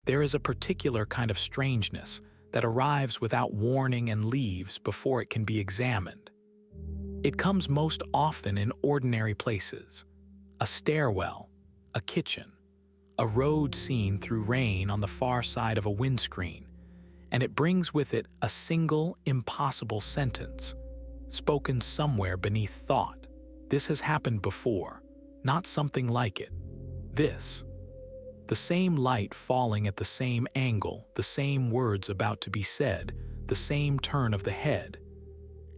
There is a particular kind of strangeness that arrives without warning and leaves before it can be examined. It comes most often in ordinary places: a stairwell, a kitchen, a road seen through rain on the far side of a windscreen, and it brings with it a single, impossible sentence, spoken somewhere beneath thought. This has happened before, not something like it. This. The same light falling at the same angle, the same words about to be said, the same turn of the head.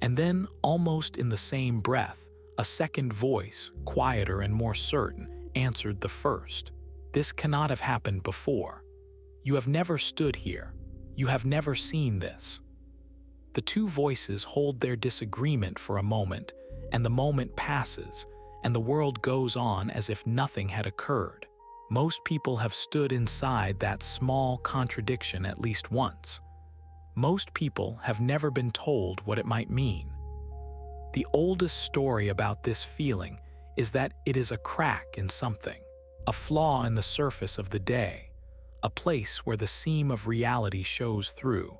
And then, almost in the same breath, a second voice, quieter and more certain, answered the first. This cannot have happened before. You have never stood here. You have never seen this. The two voices hold their disagreement for a moment, and the moment passes, and the world goes on as if nothing had occurred. Most people have stood inside that small contradiction at least once. Most people have never been told what it might mean. The oldest story about this feeling is that it is a crack in something, a flaw in the surface of the day, a place where the seam of reality shows through,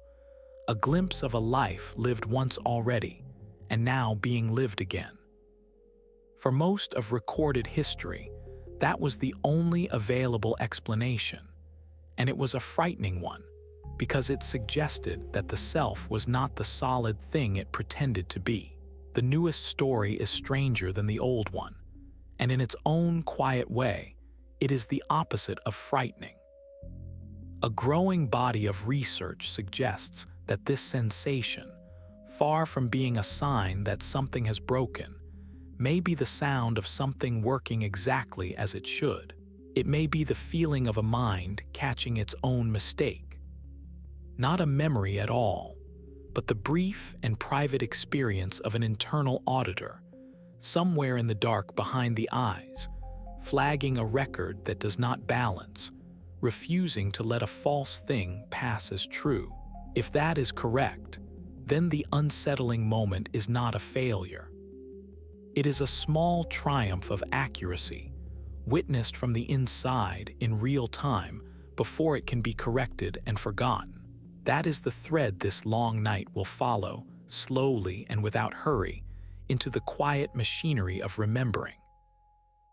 a glimpse of a life lived once already, and now being lived again. For most of recorded history, that was the only available explanation, and it was a frightening one, because it suggested that the self was not the solid thing it pretended to be. The newest story is stranger than the old one, and in its own quiet way, it is the opposite of frightening. A growing body of research suggests that this sensation, far from being a sign that something has broken, may be the sound of something working exactly as it should. It may be the feeling of a mind catching its own mistake. Not a memory at all, but the brief and private experience of an internal auditor, somewhere in the dark behind the eyes, flagging a record that does not balance, refusing to let a false thing pass as true. If that is correct, then the unsettling moment is not a failure. It is a small triumph of accuracy, witnessed from the inside in real time before it can be corrected and forgotten. That is the thread this long night will follow, slowly and without hurry, into the quiet machinery of remembering.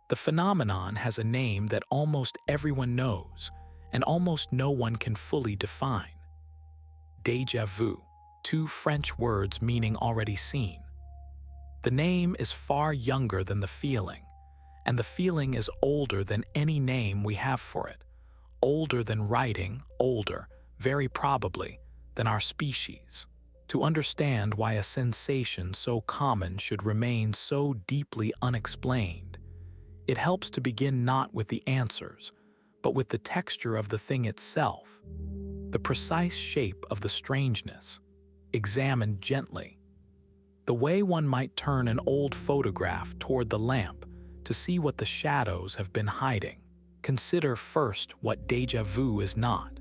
The phenomenon has a name that almost everyone knows, and almost no one can fully define. Déjà vu, two French words meaning already seen. The name is far younger than the feeling, and the feeling is older than any name we have for it, older than writing, older, very probably, than our species. To understand why a sensation so common should remain so deeply unexplained, it helps to begin not with the answers, but with the texture of the thing itself, the precise shape of the strangeness, examined gently. The way one might turn an old photograph toward the lamp to see what the shadows have been hiding. Consider first what déjà vu is not.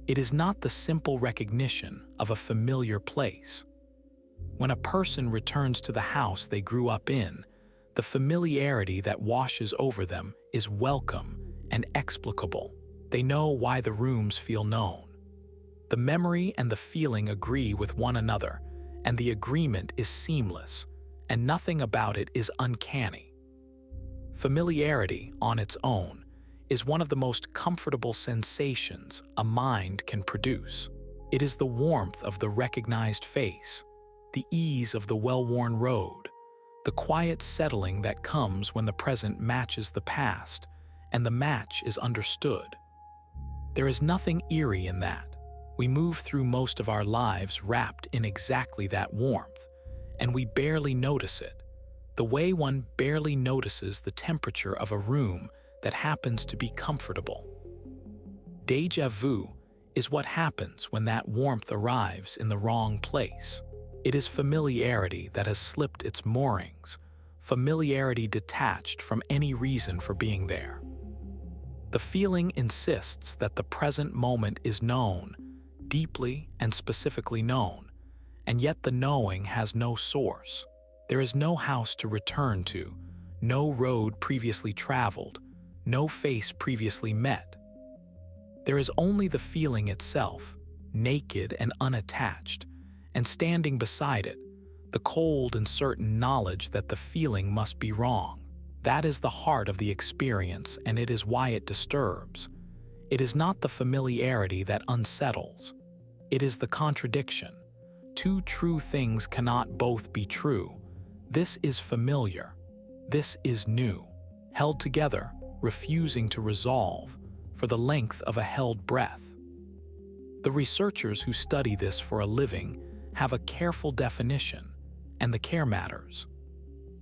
It is not the simple recognition of a familiar place. When a person returns to the house they grew up in, the familiarity that washes over them is welcome and explicable. They know why the rooms feel known. The memory and the feeling agree with one another, and the agreement is seamless, and nothing about it is uncanny. Familiarity, on its own, is one of the most comfortable sensations a mind can produce. It is the warmth of the recognized face, the ease of the well-worn road, the quiet settling that comes when the present matches the past, and the match is understood. There is nothing eerie in that. We move through most of our lives wrapped in exactly that warmth, and we barely notice it, the way one barely notices the temperature of a room that happens to be comfortable. Déjà vu is what happens when that warmth arrives in the wrong place. It is familiarity that has slipped its moorings, familiarity detached from any reason for being there. The feeling insists that the present moment is known, deeply and specifically known, and yet the knowing has no source. There is no house to return to, no road previously traveled, no face previously met. There is only the feeling itself, naked and unattached, and standing beside it, the cold and certain knowledge that the feeling must be wrong. That is the heart of the experience, and it is why it disturbs. It is not the familiarity that unsettles. It is the contradiction. Two true things cannot both be true. This is familiar. This is new. Held together, refusing to resolve, for the length of a held breath. The researchers who study this for a living have a careful definition, and the care matters.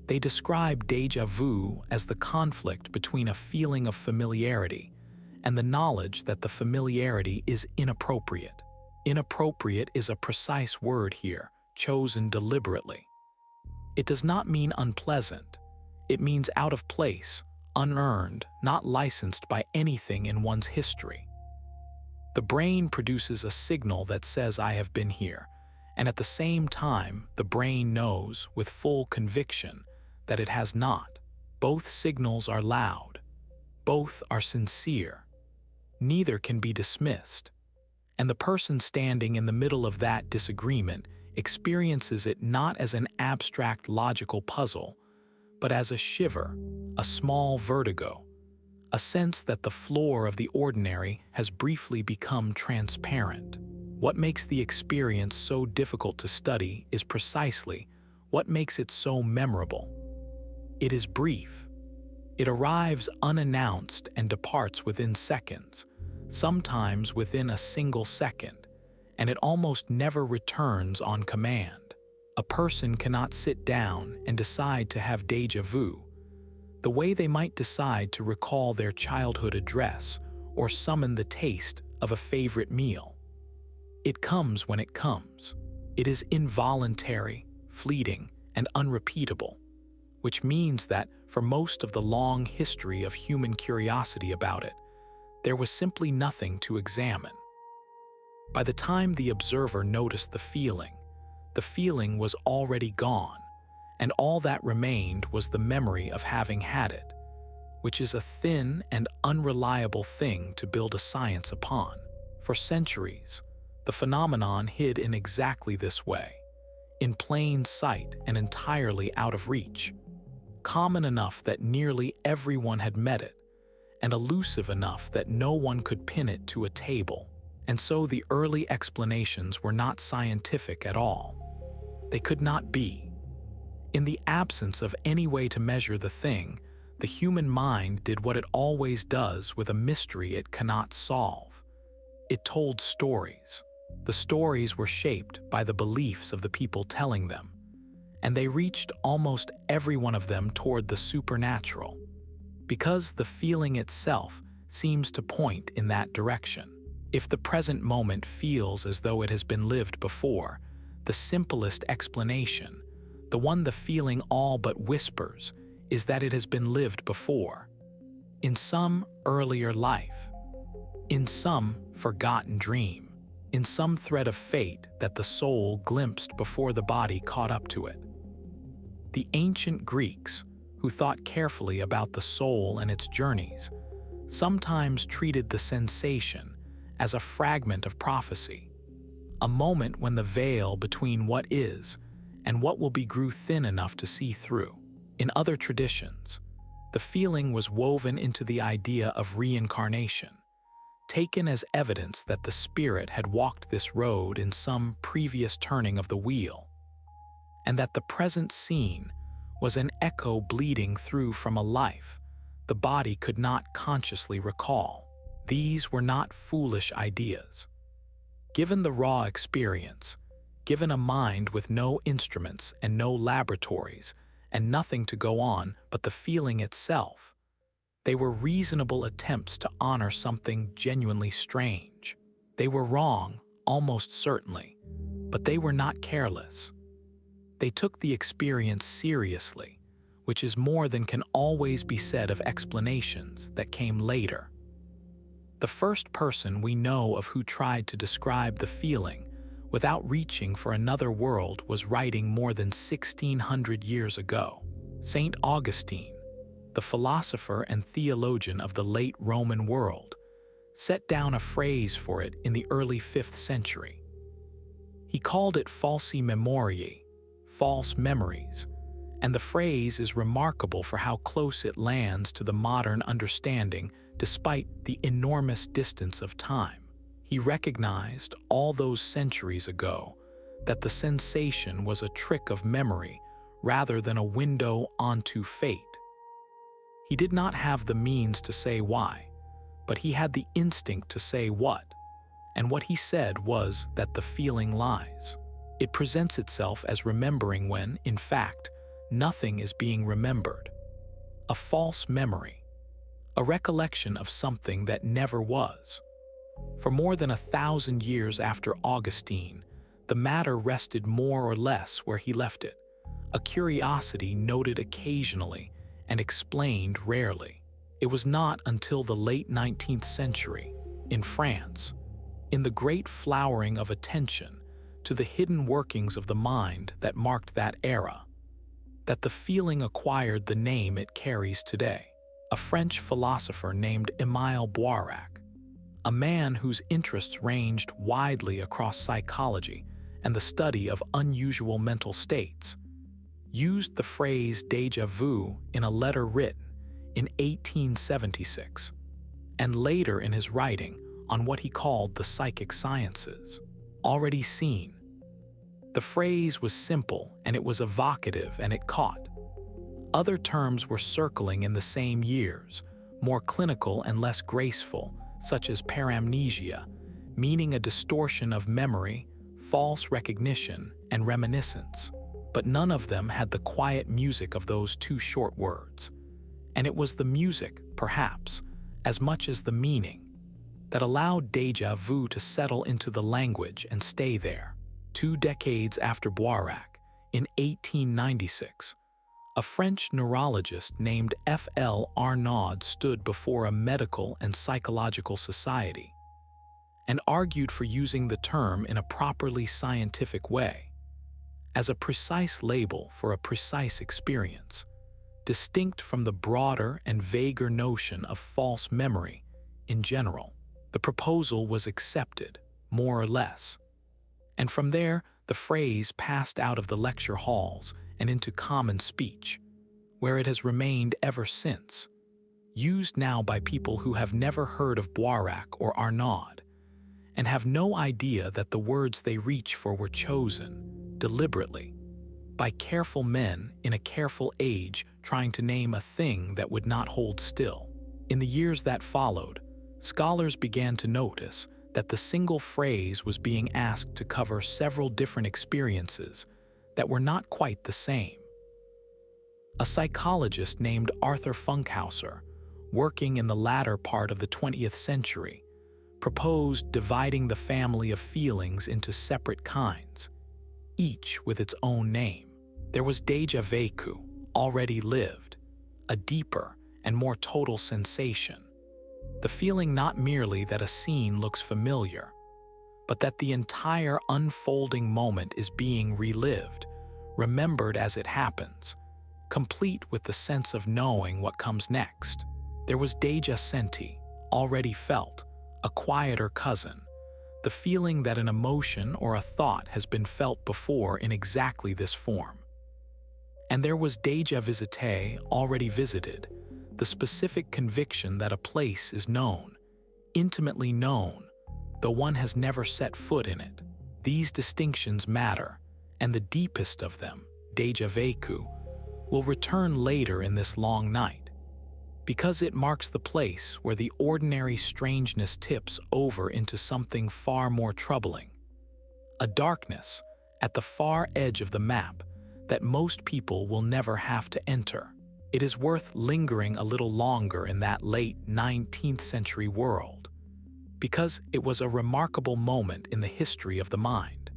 They describe déjà vu as the conflict between a feeling of familiarity and the knowledge that the familiarity is inappropriate. Inappropriate is a precise word here, chosen deliberately. It does not mean unpleasant. It means out of place, unearned, not licensed by anything in one's history. The brain produces a signal that says I have been here, and at the same time, the brain knows with full conviction that it has not. Both signals are loud. Both are sincere. Neither can be dismissed. And the person standing in the middle of that disagreement experiences it not as an abstract logical puzzle, but as a shiver, a small vertigo, a sense that the floor of the ordinary has briefly become transparent. What makes the experience so difficult to study is precisely what makes it so memorable. It is brief. It arrives unannounced and departs within seconds, sometimes within a single second, and it almost never returns on command. A person cannot sit down and decide to have déjà vu, the way they might decide to recall their childhood address or summon the taste of a favorite meal. It comes when it comes. It is involuntary, fleeting, and unrepeatable, which means that for most of the long history of human curiosity about it, there was simply nothing to examine. By the time the observer noticed the feeling was already gone, and all that remained was the memory of having had it, which is a thin and unreliable thing to build a science upon. For centuries, the phenomenon hid in exactly this way, in plain sight and entirely out of reach, common enough that nearly everyone had met it, and elusive enough that no one could pin it to a table. And so the early explanations were not scientific at all. They could not be. In the absence of any way to measure the thing, the human mind did what it always does with a mystery it cannot solve. It told stories. The stories were shaped by the beliefs of the people telling them, and they reached almost every one of them toward the supernatural, because the feeling itself seems to point in that direction. If the present moment feels as though it has been lived before, the simplest explanation, the one the feeling all but whispers, is that it has been lived before, in some earlier life, in some forgotten dream, in some thread of fate that the soul glimpsed before the body caught up to it. The ancient Greeks, who thought carefully about the soul and its journeys, sometimes treated the sensation as a fragment of prophecy, a moment when the veil between what is and what will be grew thin enough to see through. In other traditions, the feeling was woven into the idea of reincarnation, taken as evidence that the spirit had walked this road in some previous turning of the wheel, and that the present scene was an echo bleeding through from a life the body could not consciously recall. These were not foolish ideas. Given the raw experience, given a mind with no instruments and no laboratories, and nothing to go on but the feeling itself, they were reasonable attempts to honor something genuinely strange. They were wrong, almost certainly, but they were not careless. They took the experience seriously, which is more than can always be said of explanations that came later. The first person we know of who tried to describe the feeling without reaching for another world was writing more than 1600 years ago. Saint Augustine, the philosopher and theologian of the late Roman world, set down a phrase for it in the early 5th century. He called it falsi memoriae, false memories, and the phrase is remarkable for how close it lands to the modern understanding despite the enormous distance of time. He recognized all those centuries ago that the sensation was a trick of memory rather than a window onto fate. He did not have the means to say why, but he had the instinct to say what, and what he said was that the feeling lies. It presents itself as remembering when, in fact, nothing is being remembered. A false memory, a recollection of something that never was. For more than 1,000 years after Augustine, the matter rested more or less where he left it, a curiosity noted occasionally and explained rarely. It was not until the late 19th century, in France, in the great flowering of attention to the hidden workings of the mind that marked that era, that the feeling acquired the name it carries today. A French philosopher named Émile Boirac, a man whose interests ranged widely across psychology and the study of unusual mental states, used the phrase déjà vu in a letter written in 1876, and later in his writing on what he called the psychic sciences. Already seen. The phrase was simple and it was evocative and it caught. Other terms were circling in the same years, more clinical and less graceful, such as paramnesia, meaning a distortion of memory, false recognition, and reminiscence. But none of them had the quiet music of those two short words. And it was the music, perhaps, as much as the meaning, that allowed déjà vu to settle into the language and stay there. 2 decades after Boirac, in 1896, a French neurologist named F.L. Arnaud stood before a medical and psychological society and argued for using the term in a properly scientific way, as a precise label for a precise experience, distinct from the broader and vaguer notion of false memory in general. The proposal was accepted, more or less, and from there the phrase passed out of the lecture halls and into common speech, where it has remained ever since, used now by people who have never heard of Boirac or Arnaud, and have no idea that the words they reach for were chosen, deliberately, by careful men in a careful age trying to name a thing that would not hold still. In the years that followed, scholars began to notice that the single phrase was being asked to cover several different experiences that were not quite the same. A psychologist named Arthur Funkhauser, working in the latter part of the 20th century, proposed dividing the family of feelings into separate kinds, each with its own name. There was déjà vécu, already lived, a deeper and more total sensation, the feeling not merely that a scene looks familiar, but that the entire unfolding moment is being relived, remembered as it happens, complete with the sense of knowing what comes next. There was déjà senti, already felt, a quieter cousin, the feeling that an emotion or a thought has been felt before in exactly this form. And there was déjà visité, already visited, the specific conviction that a place is known, intimately known, though one has never set foot in it. These distinctions matter, and the deepest of them, déjà vécu, will return later in this long night, because it marks the place where the ordinary strangeness tips over into something far more troubling, a darkness at the far edge of the map that most people will never have to enter. It is worth lingering a little longer in that late 19th century world, because it was a remarkable moment in the history of the mind.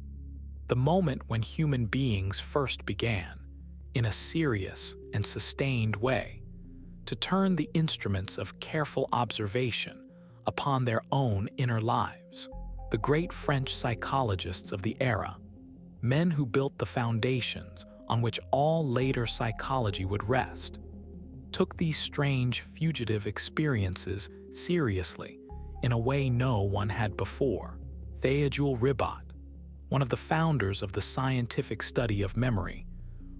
The moment when human beings first began, in a serious and sustained way, to turn the instruments of careful observation upon their own inner lives. The great French psychologists of the era, men who built the foundations on which all later psychology would rest, took these strange fugitive experiences seriously in a way no one had before. Theodule Ribot, one of the founders of the scientific study of memory,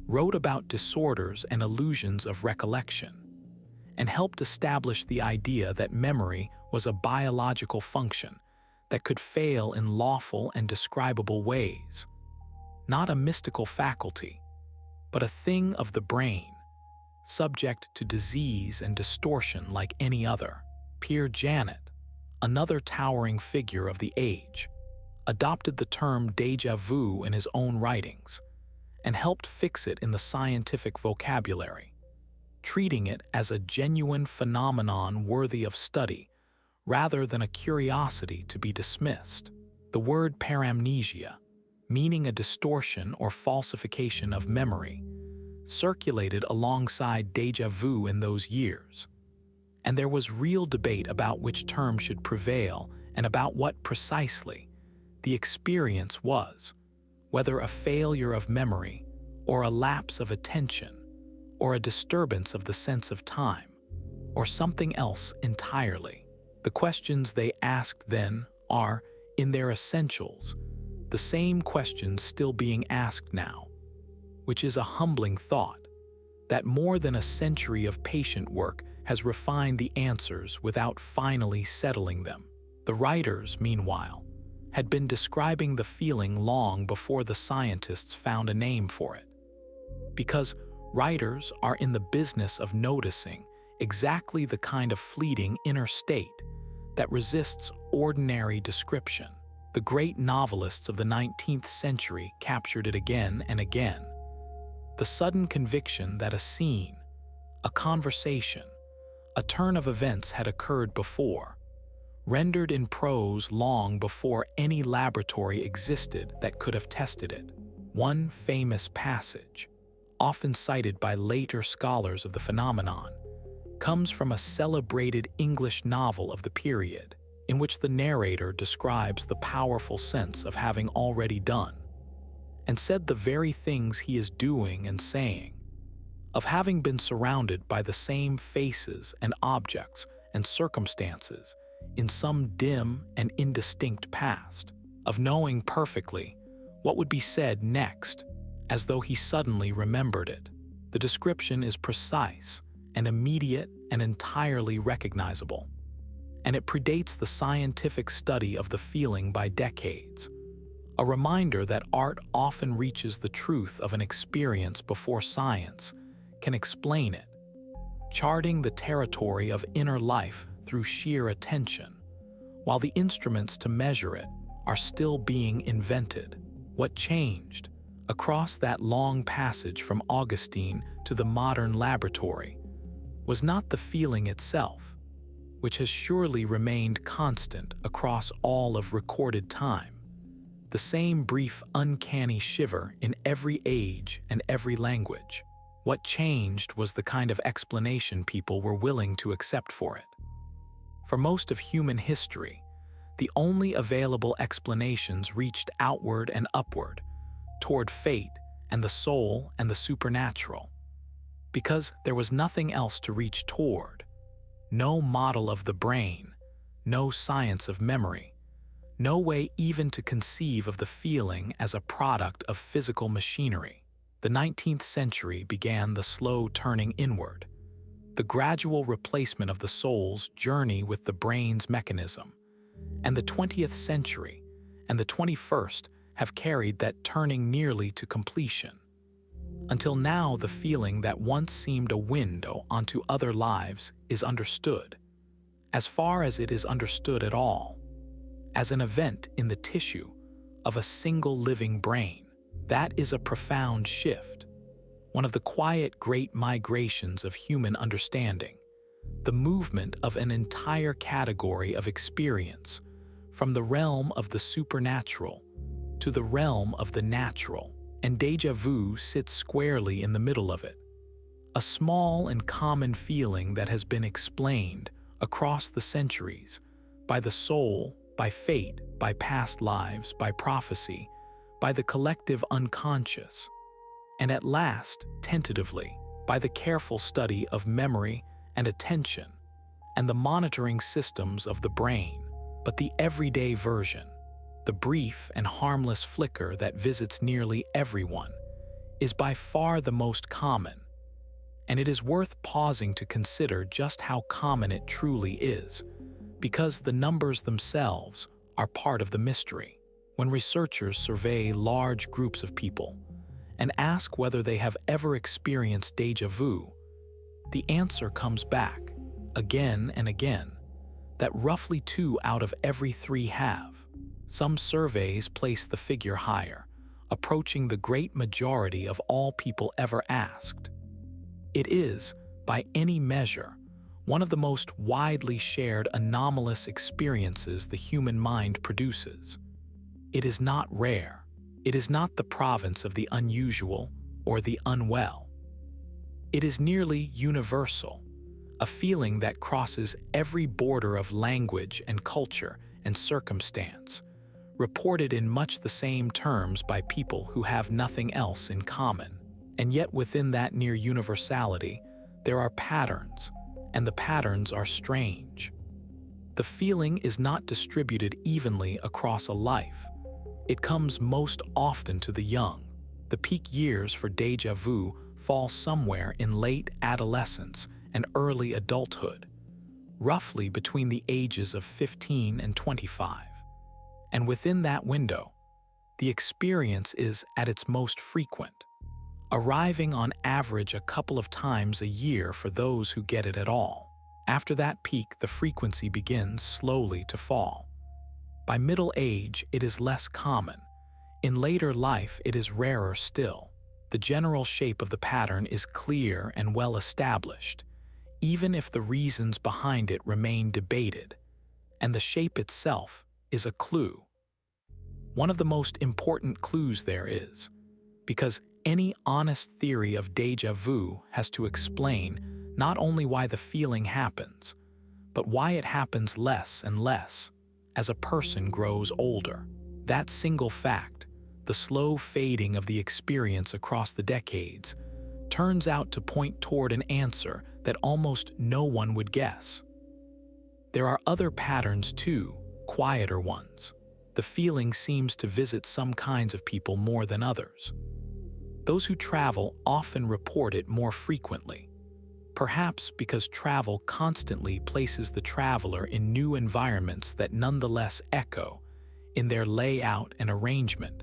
wrote about disorders and illusions of recollection, and helped establish the idea that memory was a biological function that could fail in lawful and describable ways, not a mystical faculty, but a thing of the brain, subject to disease and distortion like any other. Pierre Janet, another towering figure of the age, adopted the term déjà vu in his own writings and helped fix it in the scientific vocabulary, treating it as a genuine phenomenon worthy of study rather than a curiosity to be dismissed. The word paramnesia, meaning a distortion or falsification of memory, circulated alongside déjà vu in those years, and there was real debate about which term should prevail and about what precisely the experience was, whether a failure of memory or a lapse of attention or a disturbance of the sense of time or something else entirely. The questions they asked then are, in their essentials, the same questions still being asked now, which is a humbling thought that more than a century of patient work has refined the answers without finally settling them. The writers, meanwhile, had been describing the feeling long before the scientists found a name for it. Because writers are in the business of noticing exactly the kind of fleeting inner state that resists ordinary description. The great novelists of the 19th century captured it again and again. The sudden conviction that a scene, a conversation, a turn of events had occurred before, rendered in prose long before any laboratory existed that could have tested it. One famous passage, often cited by later scholars of the phenomenon, comes from a celebrated English novel of the period, in which the narrator describes the powerful sense of having already done and said the very things he is doing and saying, of having been surrounded by the same faces and objects and circumstances in some dim and indistinct past, of knowing perfectly what would be said next, as though he suddenly remembered it. The description is precise and immediate and entirely recognizable, and it predates the scientific study of the feeling by decades, a reminder that art often reaches the truth of an experience before science can explain it, charting the territory of inner life through sheer attention, while the instruments to measure it are still being invented. What changed, across that long passage from Augustine to the modern laboratory, was not the feeling itself, which has surely remained constant across all of recorded time, the same brief uncanny shiver in every age and every language. What changed was the kind of explanation people were willing to accept for it. For most of human history, the only available explanations reached outward and upward, toward fate and the soul and the supernatural, because there was nothing else to reach toward. No model of the brain, no science of memory, no way even to conceive of the feeling as a product of physical machinery. The 19th century began the slow turning inward, the gradual replacement of the soul's journey with the brain's mechanism, and the 20th century and the 21st have carried that turning nearly to completion. Until now, the feeling that once seemed a window onto other lives is understood, as far as it is understood at all, as an event in the tissue of a single living brain. That is a profound shift, one of the quiet great migrations of human understanding, the movement of an entire category of experience from the realm of the supernatural to the realm of the natural, and déjà vu sits squarely in the middle of it. A small and common feeling that has been explained across the centuries by the soul, by fate, by past lives, by prophecy, by the collective unconscious, and at last, tentatively, by the careful study of memory and attention and the monitoring systems of the brain. But the everyday version, the brief and harmless flicker that visits nearly everyone, is by far the most common. And it is worth pausing to consider just how common it truly is, because the numbers themselves are part of the mystery. When researchers survey large groups of people and ask whether they have ever experienced déjà vu, the answer comes back, again and again, that roughly 2 out of every 3 have. Some surveys place the figure higher, approaching the great majority of all people ever asked. It is, by any measure, one of the most widely shared anomalous experiences the human mind produces. It is not rare. It is not the province of the unusual or the unwell. It is nearly universal, a feeling that crosses every border of language and culture and circumstance, reported in much the same terms by people who have nothing else in common. And yet within that near universality, there are patterns, and the patterns are strange. The feeling is not distributed evenly across a life. It comes most often to the young. The peak years for déjà vu fall somewhere in late adolescence and early adulthood, roughly between the ages of 15 and 25. And within that window, the experience is at its most frequent, arriving on average a couple of times a year for those who get it at all. After that peak, the frequency begins slowly to fall. By middle age, it is less common. In later life, it is rarer still. The general shape of the pattern is clear and well established, even if the reasons behind it remain debated, and the shape itself is a clue. One of the most important clues there is, because any honest theory of déjà vu has to explain not only why the feeling happens, but why it happens less and less as a person grows older. That single fact, the slow fading of the experience across the decades, turns out to point toward an answer that almost no one would guess. There are other patterns too, quieter ones. The feeling seems to visit some kinds of people more than others. Those who travel often report it more frequently, perhaps because travel constantly places the traveler in new environments that nonetheless echo, in their layout and arrangement,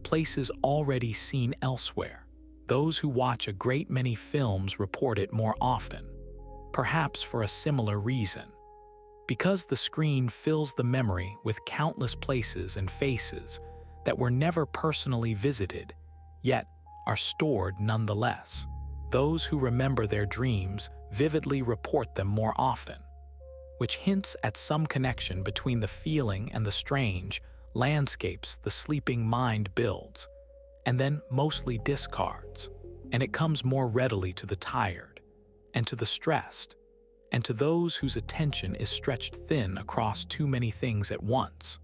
places already seen elsewhere. Those who watch a great many films report it more often, perhaps for a similar reason. Because the screen fills the memory with countless places and faces that were never personally visited, yet are stored nonetheless. Those who remember their dreams vividly report them more often, which hints at some connection between the feeling and the strange landscapes the sleeping mind builds, and then mostly discards. And it comes more readily to the tired, and to the stressed, and to those whose attention is stretched thin across too many things at once.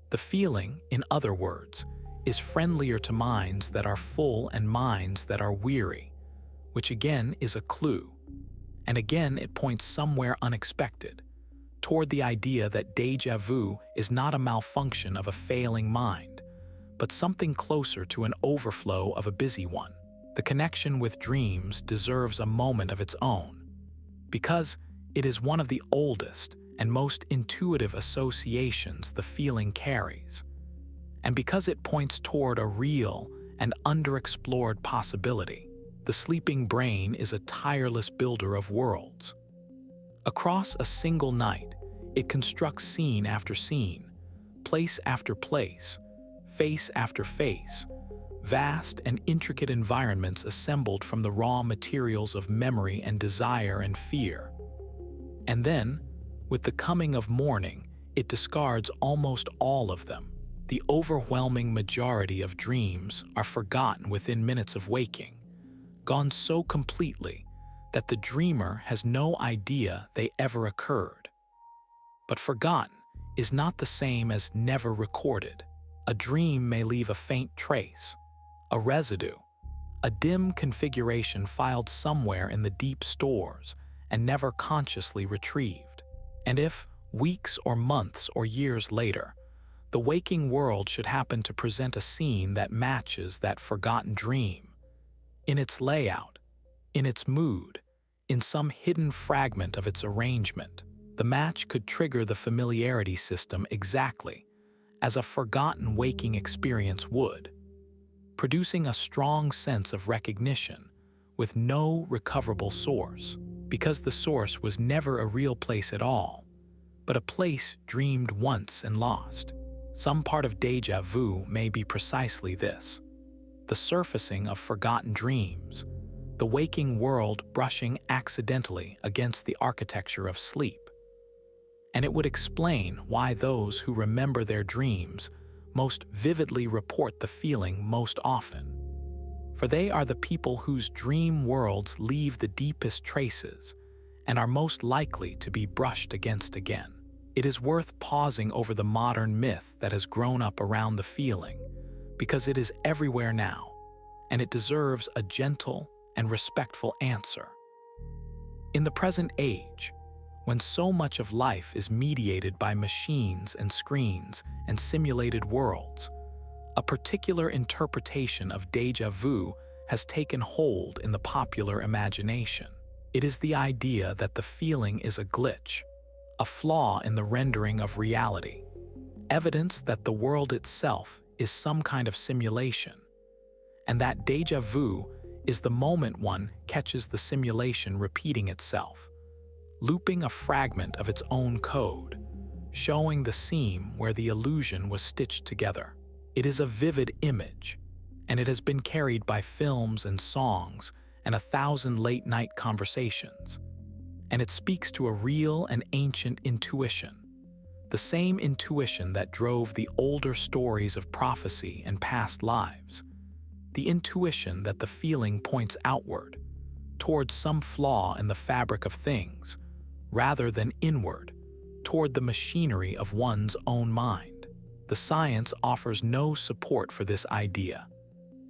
The feeling, in other words, is friendlier to minds that are full and minds that are weary, which again is a clue. And again it points somewhere unexpected, toward the idea that déjà vu is not a malfunction of a failing mind, but something closer to an overflow of a busy one. The connection with dreams deserves a moment of its own, because it is one of the oldest and most intuitive associations the feeling carries, and because it points toward a real and underexplored possibility. The sleeping brain is a tireless builder of worlds. Across a single night, it constructs scene after scene, place after place, face after face, vast and intricate environments assembled from the raw materials of memory and desire and fear. And then, with the coming of morning, it discards almost all of them. The overwhelming majority of dreams are forgotten within minutes of waking, gone so completely that the dreamer has no idea they ever occurred. But forgotten is not the same as never recorded. A dream may leave a faint trace, a residue, a dim configuration filed somewhere in the deep stores and never consciously retrieved. And if, weeks or months or years later, the waking world should happen to present a scene that matches that forgotten dream. In its layout, in its mood, in some hidden fragment of its arrangement, the match could trigger the familiarity system exactly as a forgotten waking experience would, producing a strong sense of recognition with no recoverable source, because the source was never a real place at all, but a place dreamed once and lost. Some part of déjà vu may be precisely this: the surfacing of forgotten dreams, the waking world brushing accidentally against the architecture of sleep. And it would explain why those who remember their dreams most vividly report the feeling most often. For they are the people whose dream worlds leave the deepest traces and are most likely to be brushed against again. It is worth pausing over the modern myth that has grown up around the feeling, because it is everywhere now, and it deserves a gentle and respectful answer. In the present age, when so much of life is mediated by machines and screens and simulated worlds, a particular interpretation of déjà vu has taken hold in the popular imagination. It is the idea that the feeling is a glitch, a flaw in the rendering of reality, evidence that the world itself is some kind of simulation, and that déjà vu is the moment one catches the simulation repeating itself, looping a fragment of its own code, showing the seam where the illusion was stitched together. It is a vivid image, and it has been carried by films and songs and 1,000 late-night conversations. And it speaks to a real and ancient intuition, the same intuition that drove the older stories of prophecy and past lives, the intuition that the feeling points outward, towards some flaw in the fabric of things, rather than inward, toward the machinery of one's own mind. The science offers no support for this idea,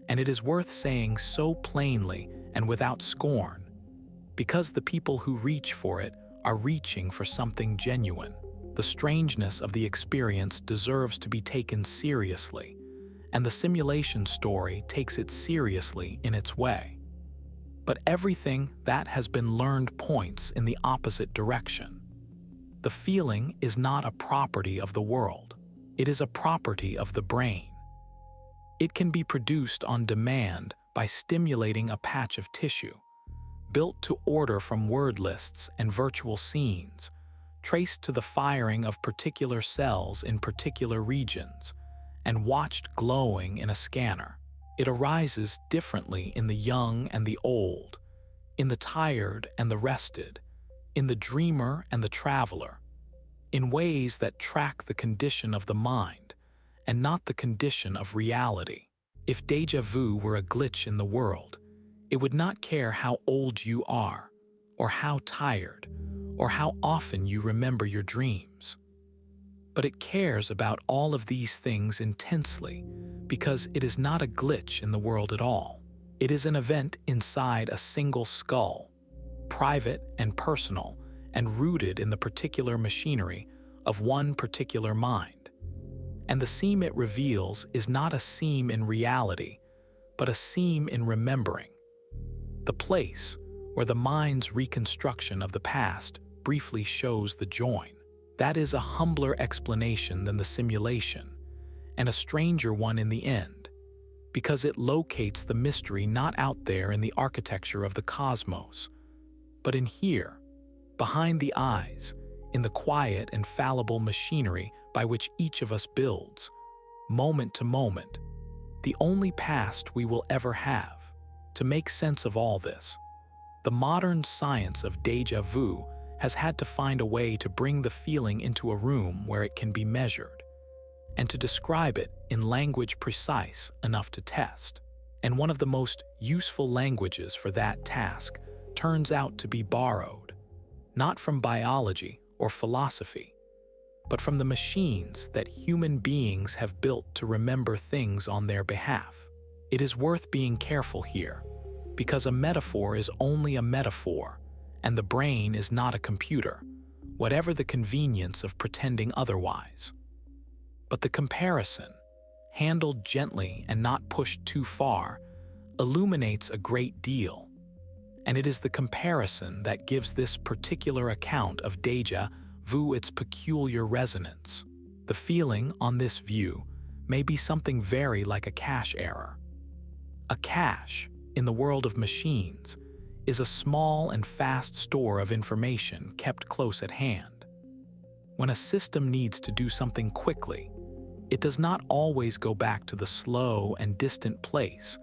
and it is worth saying so plainly and without scorn, because the people who reach for it are reaching for something genuine. The strangeness of the experience deserves to be taken seriously, and the simulation story takes it seriously in its way. But everything that has been learned points in the opposite direction. The feeling is not a property of the world. It is a property of the brain. It can be produced on demand by stimulating a patch of tissue, built to order from word lists and virtual scenes, traced to the firing of particular cells in particular regions, and watched glowing in a scanner. It arises differently in the young and the old, in the tired and the rested, in the dreamer and the traveler, in ways that track the condition of the mind and not the condition of reality. If déjà vu were a glitch in the world, it would not care how old you are, or how tired, or how often you remember your dreams. But it cares about all of these things intensely, because it is not a glitch in the world at all. It is an event inside a single skull, private and personal, and rooted in the particular machinery of one particular mind. And the seam it reveals is not a seam in reality, but a seam in remembering. The place where the mind's reconstruction of the past briefly shows the join. That is a humbler explanation than the simulation, and a stranger one in the end, because it locates the mystery not out there in the architecture of the cosmos, but in here, behind the eyes, in the quiet and fallible machinery by which each of us builds, moment to moment, the only past we will ever have. To make sense of all this, the modern science of déjà vu has had to find a way to bring the feeling into a room where it can be measured, and to describe it in language precise enough to test. And one of the most useful languages for that task turns out to be borrowed, not from biology or philosophy, but from the machines that human beings have built to remember things on their behalf. It is worth being careful here, because a metaphor is only a metaphor, and the brain is not a computer, whatever the convenience of pretending otherwise. But the comparison, handled gently and not pushed too far, illuminates a great deal. And it is the comparison that gives this particular account of déjà vu its peculiar resonance. The feeling on this view may be something very like a cache error. A cache, in the world of machines, is a small and fast store of information kept close at hand. When a system needs to do something quickly, it does not always go back to the slow and distant place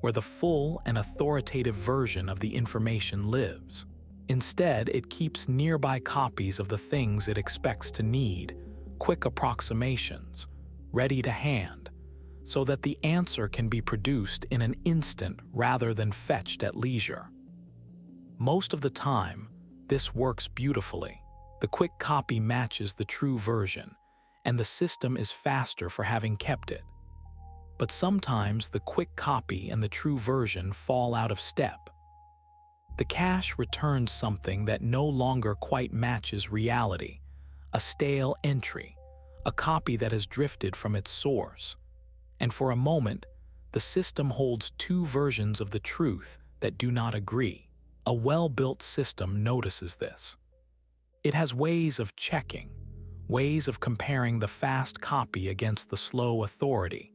where the full and authoritative version of the information lives. Instead, it keeps nearby copies of the things it expects to need, quick approximations, ready to hand, so that the answer can be produced in an instant rather than fetched at leisure. Most of the time, this works beautifully. The quick copy matches the true version, and the system is faster for having kept it. But sometimes the quick copy and the true version fall out of step. The cache returns something that no longer quite matches reality, a stale entry, a copy that has drifted from its source. And for a moment, the system holds two versions of the truth that do not agree. A well-built system notices this. It has ways of checking, ways of comparing the fast copy against the slow authority,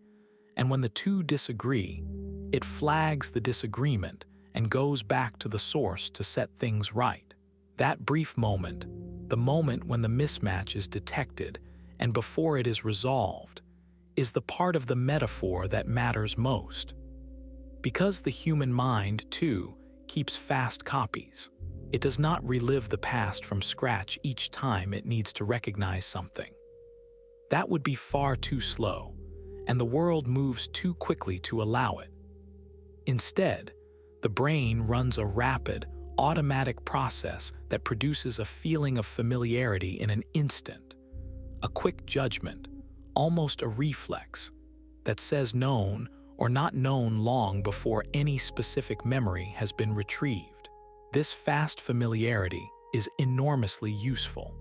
and when the two disagree, it flags the disagreement and goes back to the source to set things right. That brief moment, the moment when the mismatch is detected and before it is resolved, is the part of the metaphor that matters most. Because the human mind, too, keeps fast copies, it does not relive the past from scratch each time it needs to recognize something. That would be far too slow, and the world moves too quickly to allow it. Instead, the brain runs a rapid, automatic process that produces a feeling of familiarity in an instant, a quick judgment, almost a reflex, that says known or not known long before any specific memory has been retrieved. This fast familiarity is enormously useful.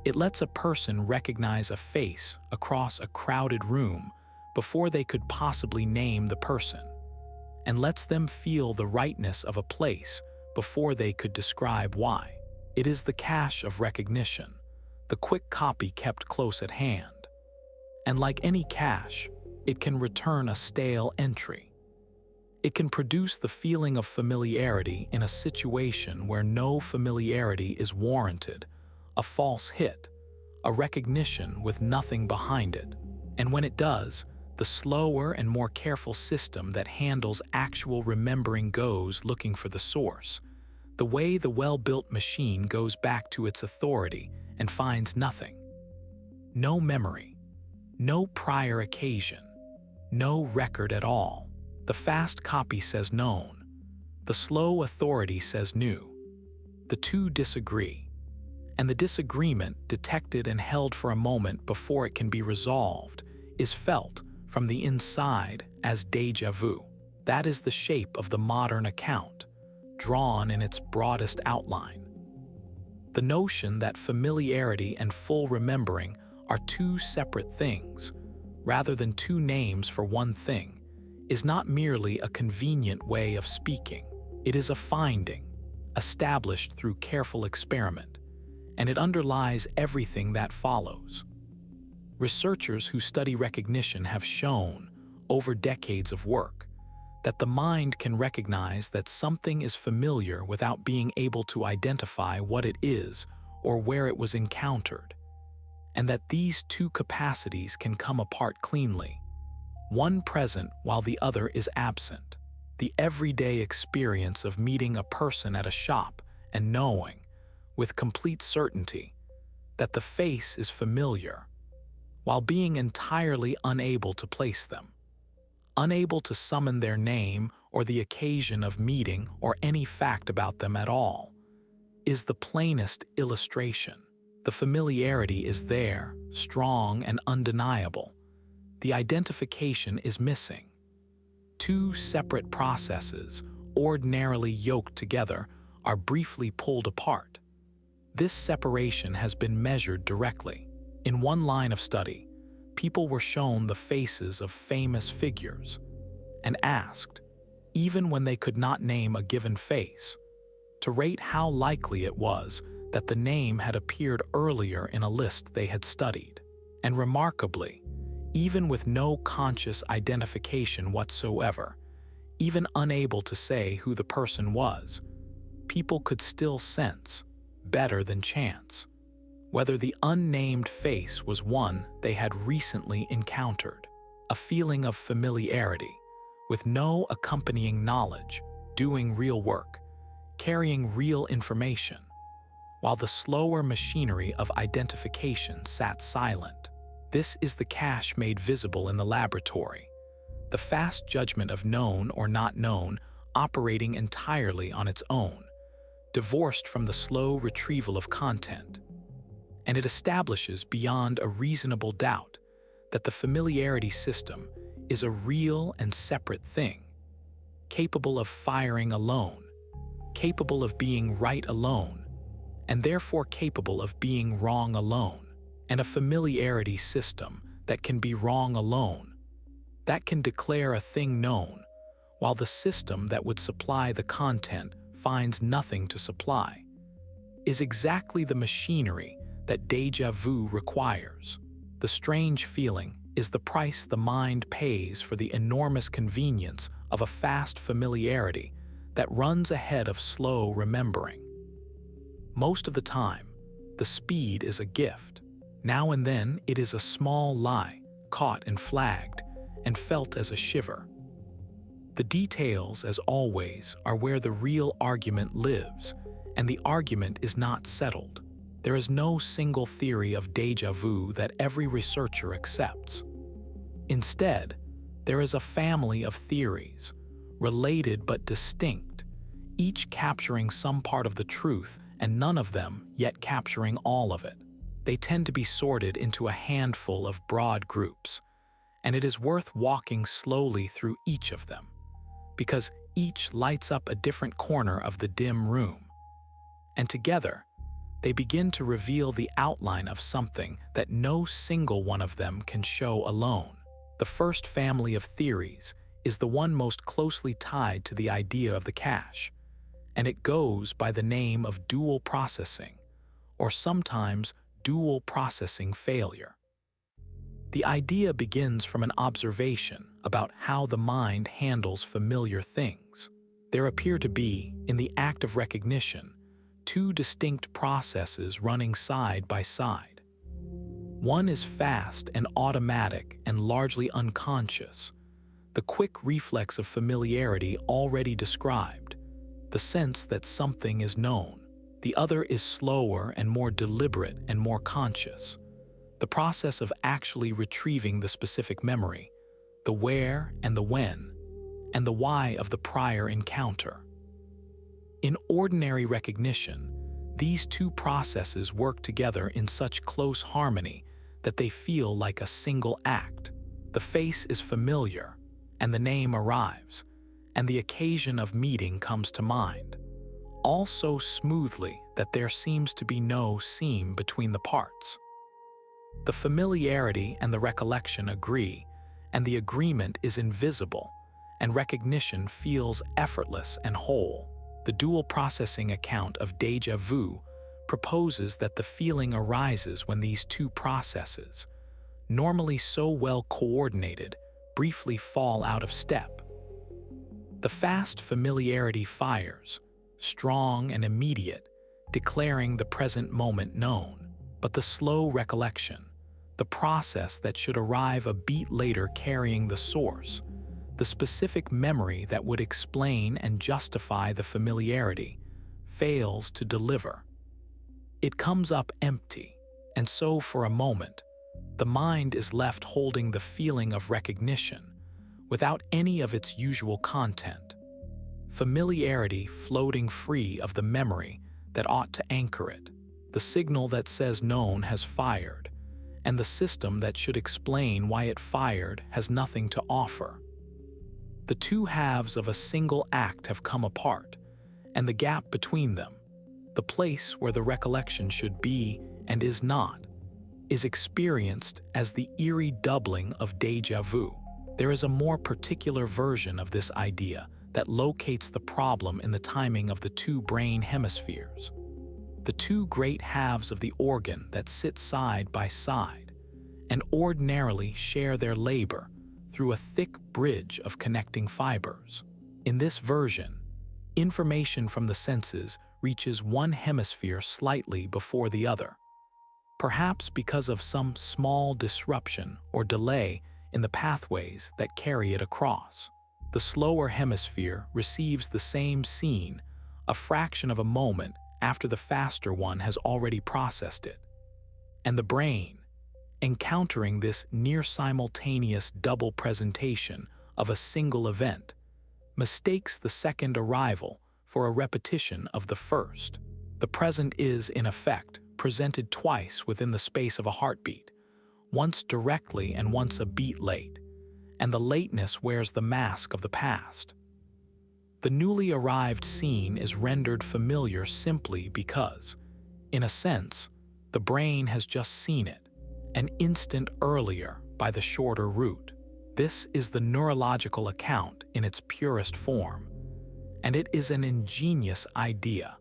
It lets a person recognize a face across a crowded room before they could possibly name the person, and lets them feel the rightness of a place before they could describe why. It is the cache of recognition, the quick copy kept close at hand. And like any cache, it can return a stale entry. It can produce the feeling of familiarity in a situation where no familiarity is warranted, a false hit, a recognition with nothing behind it. And when it does, the slower and more careful system that handles actual remembering goes looking for the source, the way the well-built machine goes back to its authority and finds nothing. No memory, no prior occasion, no record at all. The fast copy says known. The slow authority says new. The two disagree, and the disagreement, detected and held for a moment before it can be resolved, is felt from the inside as déjà vu. That is the shape of the modern account, drawn in its broadest outline. The notion that familiarity and full remembering are two separate things, rather than two names for one thing, is not merely a convenient way of speaking. It is a finding, established through careful experiment, and it underlies everything that follows. Researchers who study recognition have shown, over decades of work, that the mind can recognize that something is familiar without being able to identify what it is or where it was encountered, and that these two capacities can come apart cleanly, one present while the other is absent. The everyday experience of meeting a person at a shop and knowing, with complete certainty, that the face is familiar, while being entirely unable to place them, unable to summon their name or the occasion of meeting or any fact about them at all, is the plainest illustration. The familiarity is there, strong and undeniable. The identification is missing. Two separate processes, ordinarily yoked together, are briefly pulled apart. This separation has been measured directly. In one line of study, people were shown the faces of famous figures and asked, even when they could not name a given face, to rate how likely it was that the name had appeared earlier in a list they had studied. And remarkably, even with no conscious identification whatsoever, even unable to say who the person was, people could still sense, better than chance, whether the unnamed face was one they had recently encountered. A feeling of familiarity, with no accompanying knowledge, doing real work, carrying real information, while the slower machinery of identification sat silent. This is the cache made visible in the laboratory, the fast judgment of known or not known operating entirely on its own, divorced from the slow retrieval of content. And it establishes beyond a reasonable doubt that the familiarity system is a real and separate thing, capable of firing alone, capable of being right alone, and therefore capable of being wrong alone, and a familiarity system that can be wrong alone, that can declare a thing known, while the system that would supply the content finds nothing to supply, is exactly the machinery that déjà vu requires. The strange feeling is the price the mind pays for the enormous convenience of a fast familiarity that runs ahead of slow remembering. Most of the time, the speed is a gift. Now and then it is a small lie, caught and flagged, and felt as a shiver. The details, as always, are where the real argument lives, and the argument is not settled. There is no single theory of déjà vu that every researcher accepts. Instead, there is a family of theories, related but distinct, each capturing some part of the truth and none of them yet capturing all of it. They tend to be sorted into a handful of broad groups, and it is worth walking slowly through each of them, because each lights up a different corner of the dim room. And together, they begin to reveal the outline of something that no single one of them can show alone. The first family of theories is the one most closely tied to the idea of the cache, and it goes by the name of dual processing, or sometimes dual processing failure. The idea begins from an observation about how the mind handles familiar things. There appear to be, in the act of recognition, two distinct processes running side by side. One is fast and automatic and largely unconscious, the quick reflex of familiarity already described, the sense that something is known. The other is slower and more deliberate and more conscious, the process of actually retrieving the specific memory, the where and the when, and the why of the prior encounter. In ordinary recognition, these two processes work together in such close harmony that they feel like a single act. The face is familiar, and the name arrives, and the occasion of meeting comes to mind, all so smoothly that there seems to be no seam between the parts. The familiarity and the recollection agree, and the agreement is invisible, and recognition feels effortless and whole. The dual processing account of déjà vu proposes that the feeling arises when these two processes, normally so well coordinated, briefly fall out of step. The fast familiarity fires, strong and immediate, declaring the present moment known, but the slow recollection, the process that should arrive a beat later carrying the source, the specific memory that would explain and justify the familiarity, fails to deliver. It comes up empty, and so for a moment, the mind is left holding the feeling of recognition without any of its usual content. Familiarity floating free of the memory that ought to anchor it, the signal that says known has fired, and the system that should explain why it fired has nothing to offer. The two halves of a single act have come apart, and the gap between them, The place where the recollection should be and is not, is experienced as the eerie doubling of déjà vu. There is a more particular version of this idea that locates the problem in the timing of the two brain hemispheres, the two great halves of the organ that sit side by side and ordinarily share their labor through a thick bridge of connecting fibers. In this version, information from the senses reaches one hemisphere slightly before the other, perhaps because of some small disruption or delay in the pathways that carry it across. The slower hemisphere receives the same scene a fraction of a moment after the faster one has already processed it. And the brain, encountering this near-simultaneous double presentation of a single event, mistakes the second arrival for a repetition of the first. The present is, in effect, presented twice within the space of a heartbeat, once directly and once a beat late, and the lateness wears the mask of the past. The newly arrived scene is rendered familiar simply because, in a sense, the brain has just seen it, an instant earlier by the shorter route. This is the neurological account in its purest form, and it is an ingenious idea,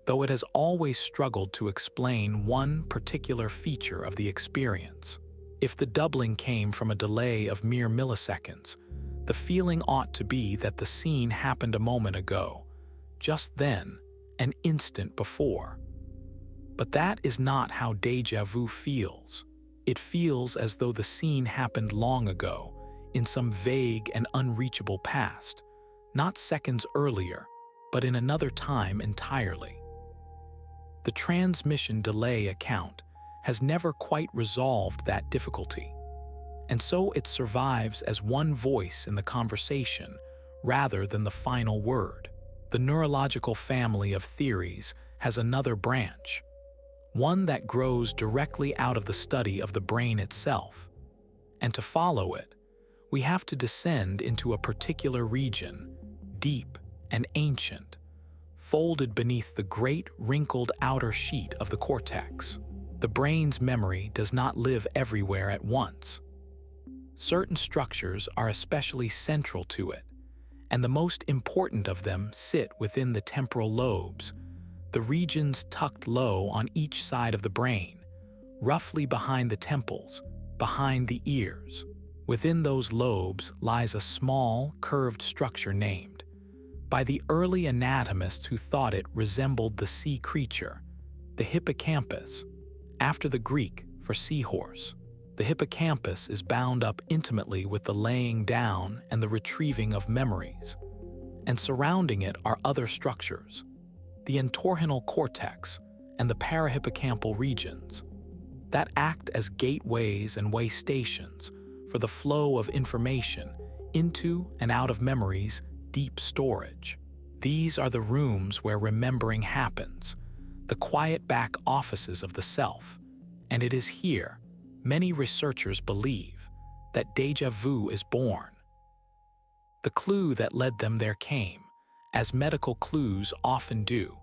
though it has always struggled to explain one particular feature of the experience. If the doubling came from a delay of mere milliseconds, the feeling ought to be that the scene happened a moment ago, just then, an instant before. But that is not how déjà vu feels. It feels as though the scene happened long ago, in some vague and unreachable past, not seconds earlier, but in another time entirely. The transmission delay account has never quite resolved that difficulty, and so it survives as one voice in the conversation rather than the final word. The neurological family of theories has another branch, one that grows directly out of the study of the brain itself, and to follow it, we have to descend into a particular region, deep and ancient, folded beneath the great wrinkled outer sheet of the cortex. The brain's memory does not live everywhere at once. Certain structures are especially central to it, and the most important of them sit within the temporal lobes, the regions tucked low on each side of the brain, roughly behind the temples, behind the ears. Within those lobes lies a small, curved structure named, by the early anatomists who thought it resembled the sea creature, the hippocampus, after the Greek for seahorse. The hippocampus is bound up intimately with the laying down and the retrieving of memories, and surrounding it are other structures, the entorhinal cortex and the parahippocampal regions, that act as gateways and way stations for the flow of information into and out of memory's deep storage. These are the rooms where remembering happens, the quiet back offices of the self, and it is here, many researchers believe, that déjà vu is born. The clue that led them there came, as medical clues often do,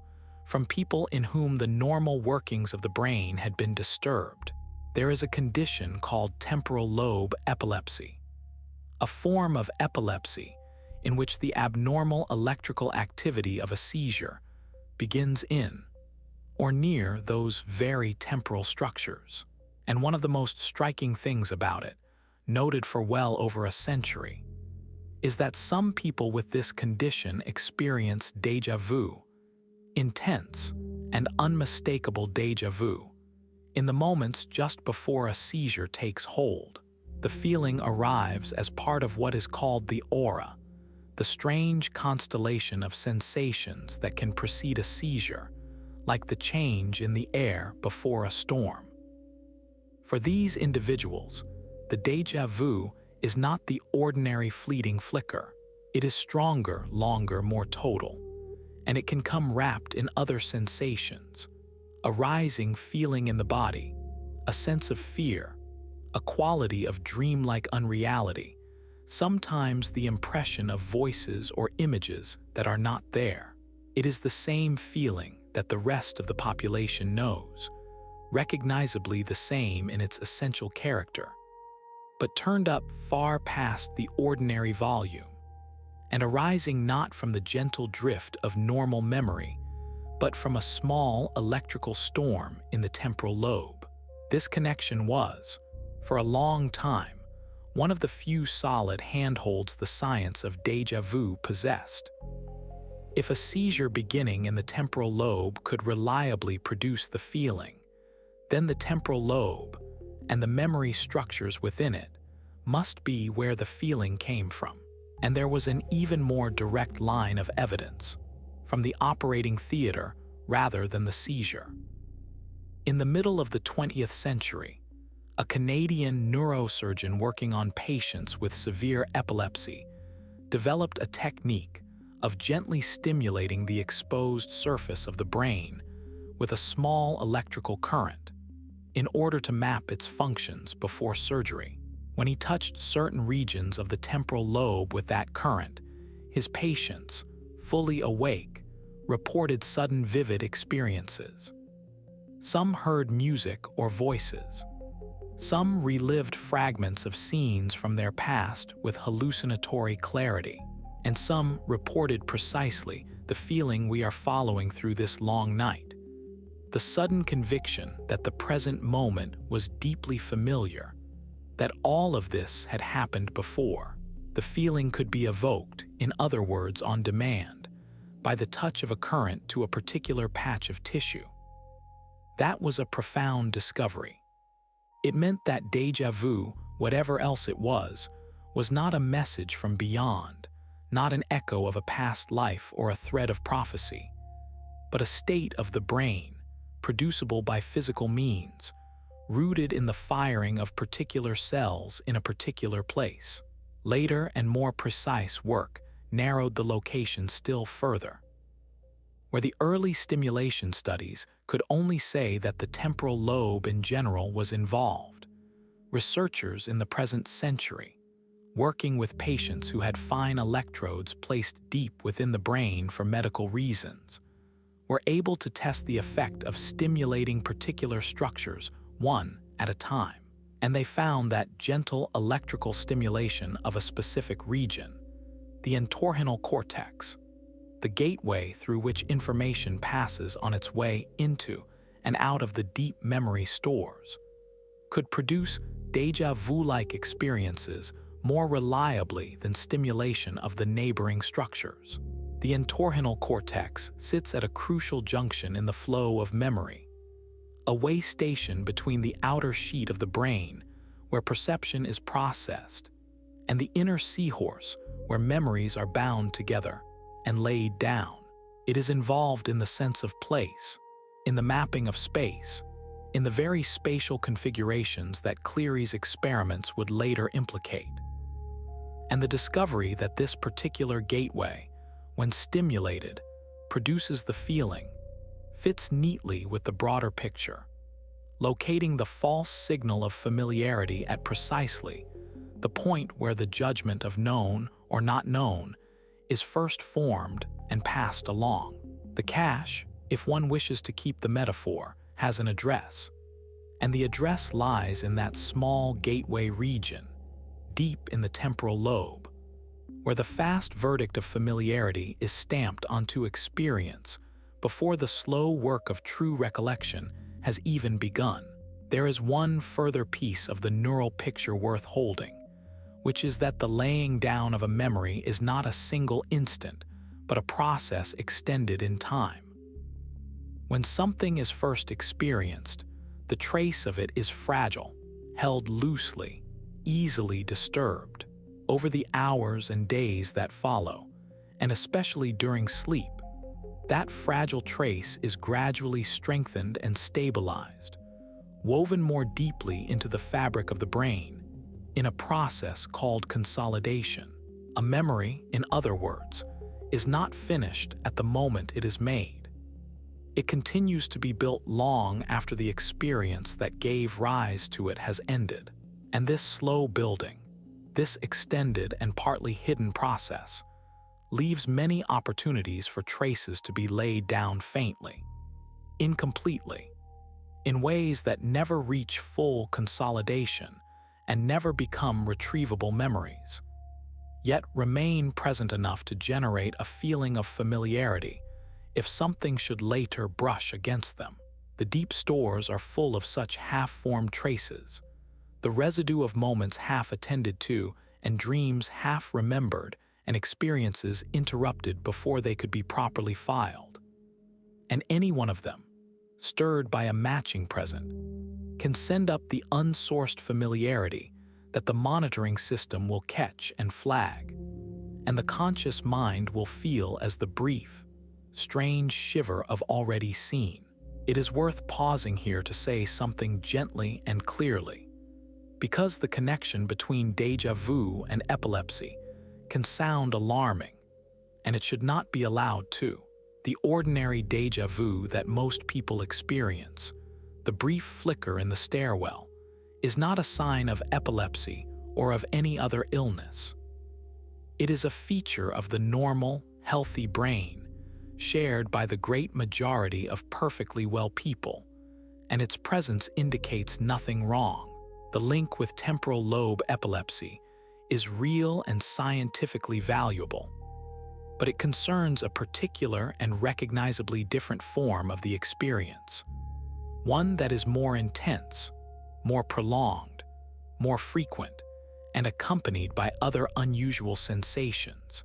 from people in whom the normal workings of the brain had been disturbed. There is a condition called temporal lobe epilepsy, a form of epilepsy in which the abnormal electrical activity of a seizure begins in or near those very temporal structures. And one of the most striking things about it, noted for well over a century, is that some people with this condition experience déjà vu, intense and unmistakable déjà vu, in the moments just before a seizure takes hold. The feeling arrives as part of what is called the aura, the strange constellation of sensations that can precede a seizure, like the change in the air before a storm. For these individuals, the déjà vu is not the ordinary fleeting flicker. It is stronger, longer, more total, and it can come wrapped in other sensations, a rising feeling in the body, a sense of fear, a quality of dreamlike unreality, sometimes the impression of voices or images that are not there. It is the same feeling that the rest of the population knows, recognizably the same in its essential character, but turned up far past the ordinary volume, and arising not from the gentle drift of normal memory, but from a small electrical storm in the temporal lobe. This connection was, for a long time, one of the few solid handholds the science of déjà vu possessed. If a seizure beginning in the temporal lobe could reliably produce the feeling, then the temporal lobe, and the memory structures within it, must be where the feeling came from. And there was an even more direct line of evidence, from the operating theater rather than the seizure. In the middle of the 20th century, a Canadian neurosurgeon working on patients with severe epilepsy developed a technique of gently stimulating the exposed surface of the brain with a small electrical current in order to map its functions before surgery. When he touched certain regions of the temporal lobe with that current, his patients, fully awake, reported sudden vivid experiences. Some heard music or voices. Some relived fragments of scenes from their past with hallucinatory clarity, and some reported precisely the feeling we are following through this long night. The sudden conviction that the present moment was deeply familiar, that all of this had happened before. The feeling could be evoked, in other words, on demand, by the touch of a current to a particular patch of tissue. That was a profound discovery. It meant that déjà vu, whatever else it was not a message from beyond, not an echo of a past life or a thread of prophecy, but a state of the brain, producible by physical means, rooted in the firing of particular cells in a particular place. Later and more precise work narrowed the location still further. Where the early stimulation studies could only say that the temporal lobe in general was involved, researchers in the present century, working with patients who had fine electrodes placed deep within the brain for medical reasons, were able to test the effect of stimulating particular structures one at a time, and they found that gentle electrical stimulation of a specific region, the entorhinal cortex, the gateway through which information passes on its way into and out of the deep memory stores, could produce déjà vu-like experiences more reliably than stimulation of the neighboring structures. The entorhinal cortex sits at a crucial junction in the flow of memory, a way station between the outer sheet of the brain, where perception is processed, and the inner seahorse, where memories are bound together and laid down. It is involved in the sense of place, in the mapping of space, in the very spatial configurations that Cleary's experiments would later implicate. And the discovery that this particular gateway, when stimulated, produces the feeling, fits neatly with the broader picture, locating the false signal of familiarity at precisely the point where the judgment of known or not known is first formed and passed along. The cache, if one wishes to keep the metaphor, has an address, and the address lies in that small gateway region, deep in the temporal lobe, where the fast verdict of familiarity is stamped onto experience before the slow work of true recollection has even begun. There is one further piece of the neural picture worth holding, which is that the laying down of a memory is not a single instant, but a process extended in time. When something is first experienced, the trace of it is fragile, held loosely, easily disturbed. Over the hours and days that follow, and especially during sleep, that fragile trace is gradually strengthened and stabilized, woven more deeply into the fabric of the brain, in a process called consolidation. A memory, in other words, is not finished at the moment it is made. It continues to be built long after the experience that gave rise to it has ended. And this slow building, this extended and partly hidden process, leaves many opportunities for traces to be laid down faintly. incompletely, in ways that never reach full consolidation and never become retrievable memories, yet remain present enough to generate a feeling of familiarity if something should later brush against them. The deep stores are full of such half-formed traces, the residue of moments half attended to and dreams half remembered and experiences interrupted before they could be properly filed. And any one of them, stirred by a matching present, can send up the unsourced familiarity that the monitoring system will catch and flag, and the conscious mind will feel as the brief, strange shiver of already seen. It is worth pausing here to say something gently and clearly, because the connection between déjà vu and epilepsy can sound alarming, and it should not be allowed to. The ordinary déjà vu that most people experience, the brief flicker in the stairwell, is not a sign of epilepsy or of any other illness. It is a feature of the normal, healthy brain, shared by the great majority of perfectly well people, and its presence indicates nothing wrong. The link with temporal lobe epilepsy is real and scientifically valuable, but it concerns a particular and recognizably different form of the experience, one that is more intense, more prolonged, more frequent, and accompanied by other unusual sensations,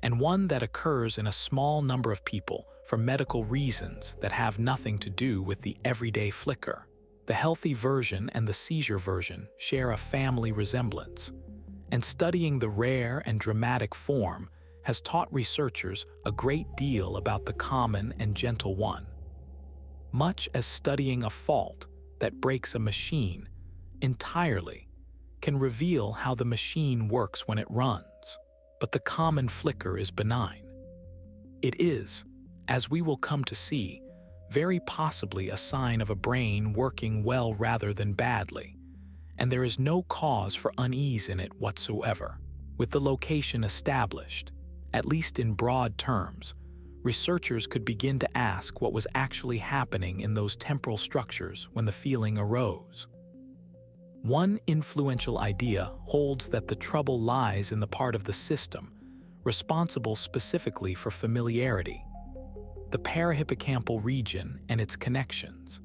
and one that occurs in a small number of people for medical reasons that have nothing to do with the everyday flicker. The healthy version and the seizure version share a family resemblance, and studying the rare and dramatic form has taught researchers a great deal about the common and gentle one. Much as studying a fault that breaks a machine entirely can reveal how the machine works when it runs, but the common flicker is benign. It is, as we will come to see, very possibly a sign of a brain working well rather than badly, and there is no cause for unease in it whatsoever. With the location established, at least in broad terms, researchers could begin to ask what was actually happening in those temporal structures when the feeling arose. One influential idea holds that the trouble lies in the part of the system responsible specifically for familiarity, the parahippocampal region and its connections,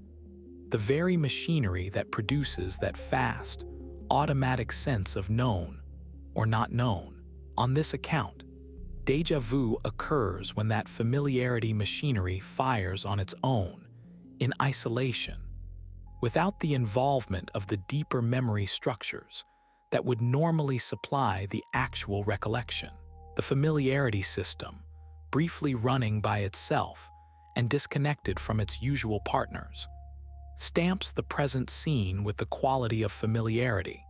the very machinery that produces that fast, automatic sense of known or not known. On this account, déjà vu occurs when that familiarity machinery fires on its own, in isolation, without the involvement of the deeper memory structures that would normally supply the actual recollection. The familiarity system, briefly running by itself and disconnected from its usual partners, stamps the present scene with the quality of familiarity,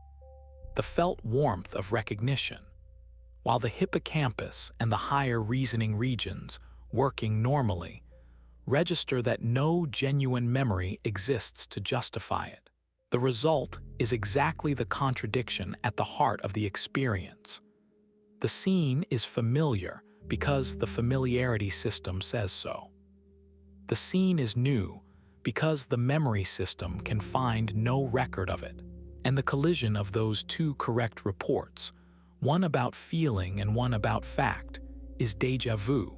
the felt warmth of recognition, while the hippocampus and the higher reasoning regions, working normally, register that no genuine memory exists to justify it. The result is exactly the contradiction at the heart of the experience. The scene is familiar because the familiarity system says so. The scene is new because the memory system can find no record of it. And the collision of those two correct reports, one about feeling and one about fact, is déjà vu.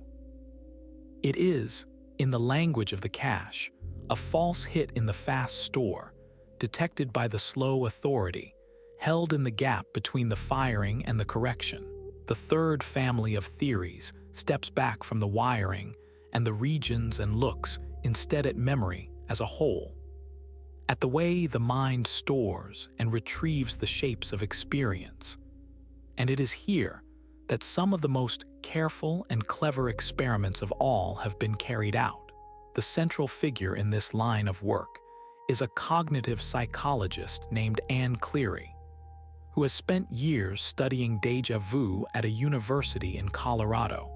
It is, in the language of the cache, a false hit in the fast store, detected by the slow authority, held in the gap between the firing and the correction. The third family of theories steps back from the wiring and the regions and looks instead at memory as a whole, at the way the mind stores and retrieves the shapes of experience. And it is here that some of the most careful and clever experiments of all have been carried out. The central figure in this line of work is a cognitive psychologist named Anne Cleary, who has spent years studying déjà vu at a university in Colorado,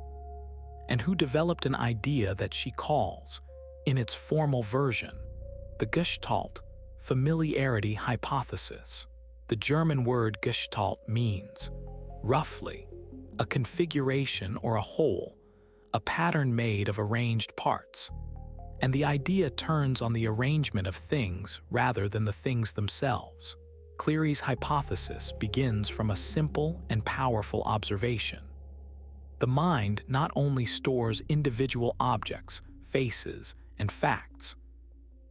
and who developed an idea that she calls, in its formal version, the Gestalt familiarity hypothesis. The German word Gestalt means, roughly, a configuration or a whole, a pattern made of arranged parts. And the idea turns on the arrangement of things rather than the things themselves. Cleary's hypothesis begins from a simple and powerful observation. The mind not only stores individual objects, faces, and facts,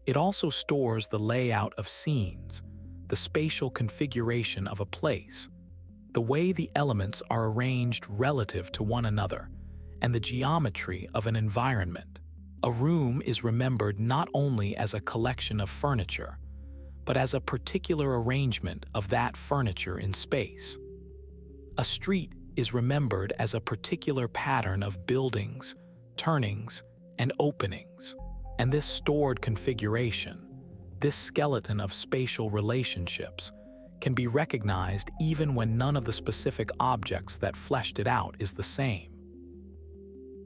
it also stores the layout of scenes, the spatial configuration of a place, the way the elements are arranged relative to one another, and the geometry of an environment. A room is remembered not only as a collection of furniture, but as a particular arrangement of that furniture in space. A street is remembered as a particular pattern of buildings, turnings, and openings. And this stored configuration, this skeleton of spatial relationships, can be recognized even when none of the specific objects that fleshed it out is the same.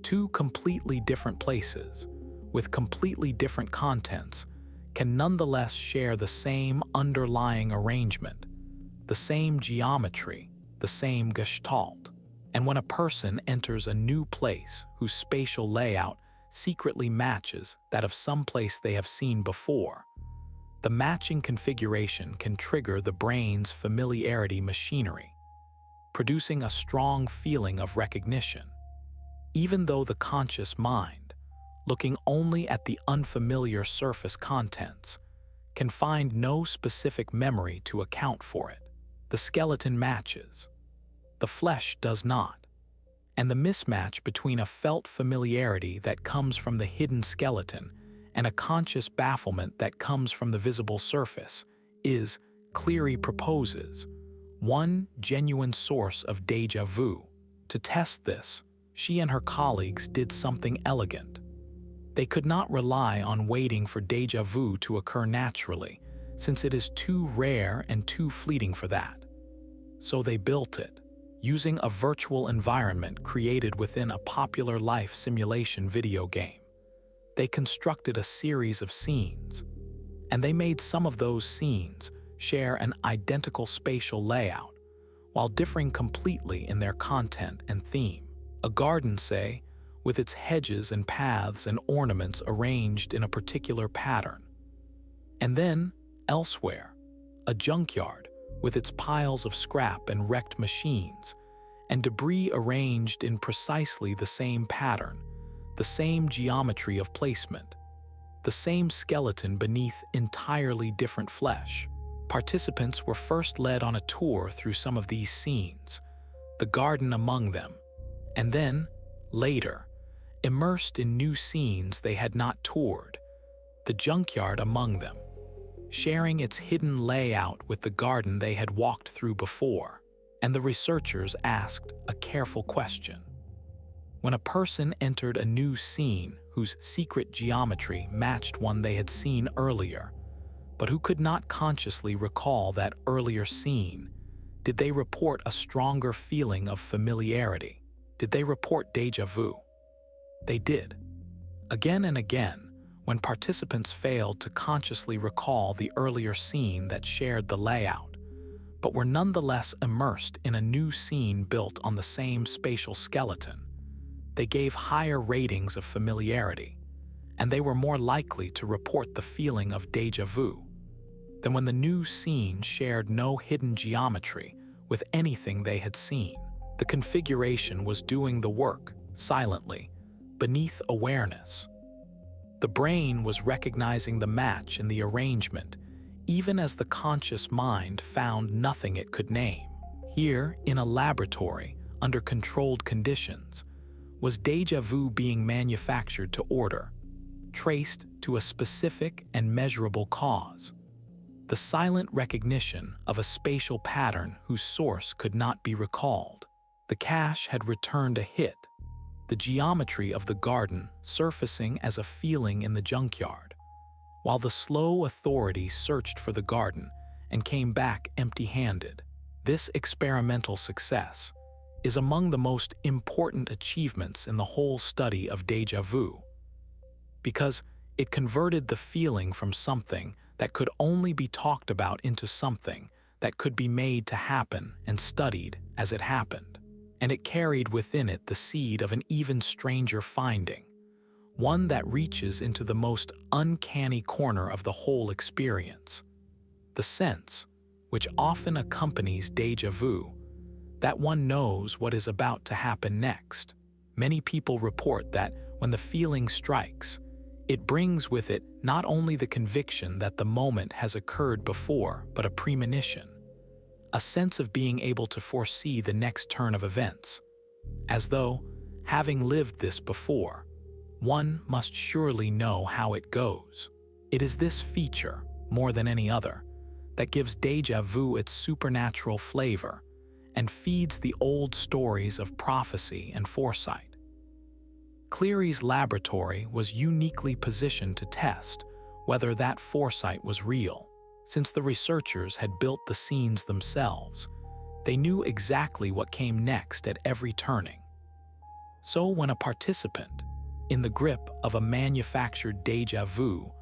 Two completely different places, with completely different contents, can nonetheless share the same underlying arrangement, the same geometry, the same gestalt. And when a person enters a new place whose spatial layout secretly matches that of some place they have seen before, the matching configuration can trigger the brain's familiarity machinery, producing a strong feeling of recognition, even though the conscious mind, looking only at the unfamiliar surface contents, can find no specific memory to account for it. The skeleton matches. The flesh does not. And the mismatch between a felt familiarity that comes from the hidden skeleton and a conscious bafflement that comes from the visible surface is, Cleary proposes, one genuine source of déjà vu. To test this, she and her colleagues did something elegant. They could not rely on waiting for déjà vu to occur naturally, since it is too rare and too fleeting for that. So they built it, using a virtual environment created within a popular life simulation video game. They constructed a series of scenes, and they made some of those scenes share an identical spatial layout, while differing completely in their content and theme. A garden, say, with its hedges and paths and ornaments arranged in a particular pattern. And then, elsewhere, a junkyard with its piles of scrap and wrecked machines, and debris arranged in precisely the same pattern, the same geometry of placement, the same skeleton beneath entirely different flesh. Participants were first led on a tour through some of these scenes, the garden among them, and then, later, immersed in new scenes they had not toured, the junkyard among them, sharing its hidden layout with the garden they had walked through before. And the researchers asked a careful question. When a person entered a new scene whose secret geometry matched one they had seen earlier, but who could not consciously recall that earlier scene, did they report a stronger feeling of familiarity? Did they report déjà vu? They did. Again and again, when participants failed to consciously recall the earlier scene that shared the layout, but were nonetheless immersed in a new scene built on the same spatial skeleton, they gave higher ratings of familiarity, and they were more likely to report the feeling of déjà vu than when the new scene shared no hidden geometry with anything they had seen. The configuration was doing the work, silently, beneath awareness. The brain was recognizing the match in the arrangement, even as the conscious mind found nothing it could name. Here, in a laboratory, under controlled conditions, was déjà vu being manufactured to order, traced to a specific and measurable cause. The silent recognition of a spatial pattern whose source could not be recalled. The cache had returned a hit, the geometry of the garden surfacing as a feeling in the junkyard, while the slow authority searched for the garden and came back empty-handed. This experimental success is among the most important achievements in the whole study of déjà vu, because it converted the feeling from something that could only be talked about into something that could be made to happen and studied as it happened. And it carried within it the seed of an even stranger finding, one that reaches into the most uncanny corner of the whole experience. The sense, which often accompanies déjà vu, that one knows what is about to happen next. Many people report that when the feeling strikes, it brings with it not only the conviction that the moment has occurred before, but a premonition, a sense of being able to foresee the next turn of events, as though, having lived this before, one must surely know how it goes. It is this feature, more than any other, that gives déjà vu its supernatural flavor and feeds the old stories of prophecy and foresight. Cleary's laboratory was uniquely positioned to test whether that foresight was real. Since the researchers had built the scenes themselves, they knew exactly what came next at every turning. So when a participant, in the grip of a manufactured déjà vu,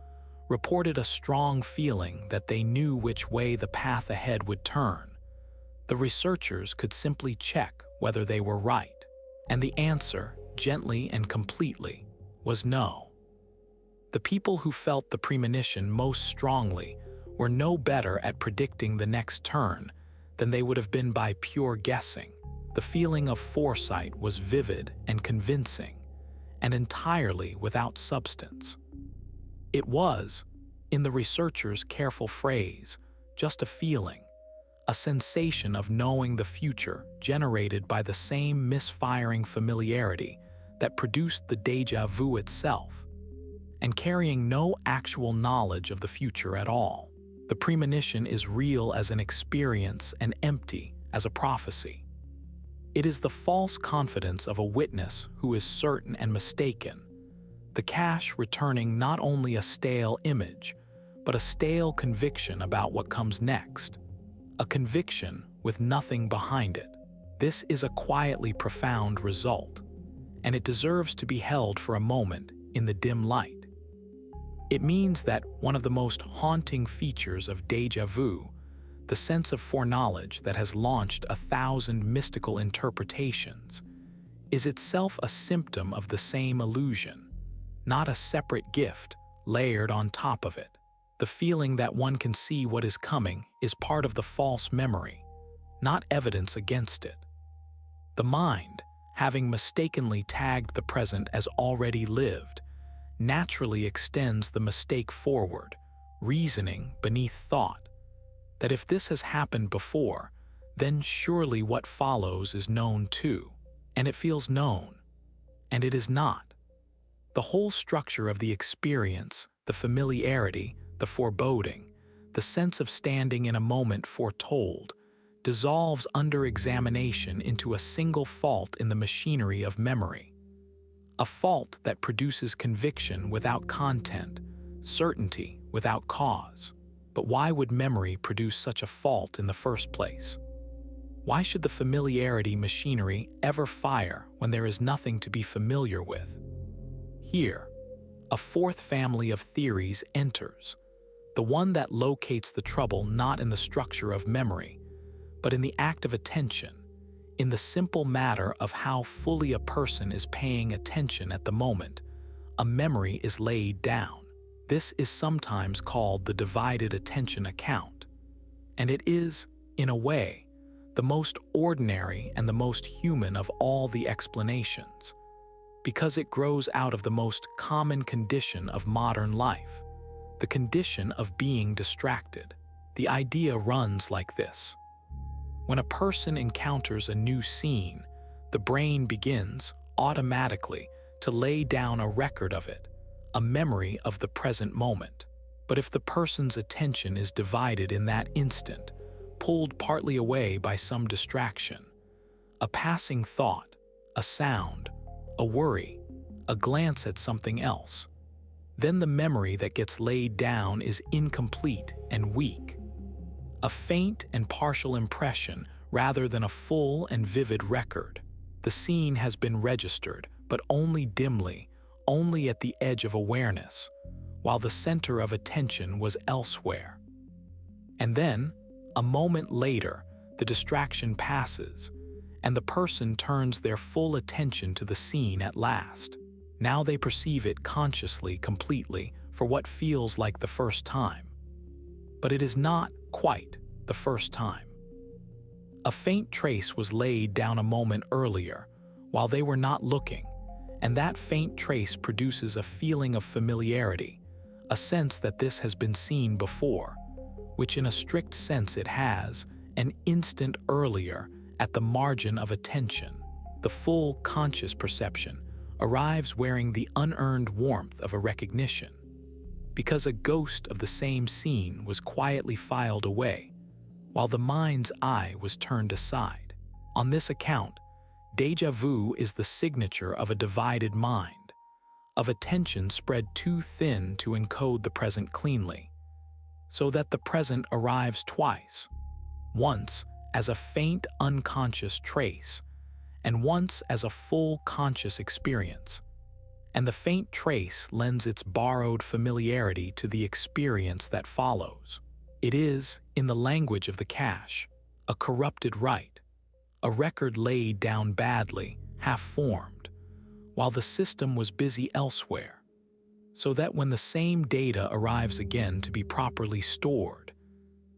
reported a strong feeling that they knew which way the path ahead would turn, the researchers could simply check whether they were right, and the answer, gently and completely, was no. The people who felt the premonition most strongly were no better at predicting the next turn than they would have been by pure guessing. The feeling of foresight was vivid and convincing, and entirely without substance. It was, in the researchers' careful phrase, just a feeling, a sensation of knowing the future generated by the same misfiring familiarity that produced the déjà vu itself, and carrying no actual knowledge of the future at all. The premonition is real as an experience and empty as a prophecy. It is the false confidence of a witness who is certain and mistaken, the cache returning not only a stale image, but a stale conviction about what comes next, a conviction with nothing behind it. This is a quietly profound result, and it deserves to be held for a moment in the dim light. It means that one of the most haunting features of déjà vu, the sense of foreknowledge that has launched 1,000 mystical interpretations, is itself a symptom of the same illusion, not a separate gift layered on top of it. The feeling that one can see what is coming is part of the false memory, not evidence against it. The mind, having mistakenly tagged the present as already lived, naturally extends the mistake forward, reasoning beneath thought, that if this has happened before, then surely what follows is known too, and it feels known, and it is not. The whole structure of the experience, the familiarity, the foreboding, the sense of standing in a moment foretold, dissolves under examination into a single fault in the machinery of memory. A fault that produces conviction without content, certainty without cause. But why would memory produce such a fault in the first place? Why should the familiarity machinery ever fire when there is nothing to be familiar with? Here, a fourth family of theories enters, the one that locates the trouble not in the structure of memory, but in the act of attention, in the simple matter of how fully a person is paying attention at the moment a memory is laid down. This is sometimes called the divided attention account, and it is, in a way, the most ordinary and the most human of all the explanations, because it grows out of the most common condition of modern life, the condition of being distracted. The idea runs like this. When a person encounters a new scene, the brain begins, automatically, to lay down a record of it, a memory of the present moment. But if the person's attention is divided in that instant, pulled partly away by some distraction, a passing thought, a sound, a worry, a glance at something else, then the memory that gets laid down is incomplete and weak, a faint and partial impression rather than a full and vivid record. The scene has been registered, but only dimly, only at the edge of awareness, while the center of attention was elsewhere. And then, a moment later, the distraction passes, and the person turns their full attention to the scene at last. Now they perceive it consciously, completely, for what feels like the first time. But it is not quite the first time. A faint trace was laid down a moment earlier, while they were not looking, and that faint trace produces a feeling of familiarity, a sense that this has been seen before, which in a strict sense it has, an instant earlier, at the margin of attention. The full conscious perception arrives wearing the unearned warmth of a recognition, because a ghost of the same scene was quietly filed away, while the mind's eye was turned aside. On this account, déjà vu is the signature of a divided mind, of attention spread too thin to encode the present cleanly, so that the present arrives twice, once as a faint unconscious trace, and once as a full conscious experience. And the faint trace lends its borrowed familiarity to the experience that follows. It is, in the language of the cache, a corrupted right, a record laid down badly, half-formed, while the system was busy elsewhere, so that when the same data arrives again to be properly stored,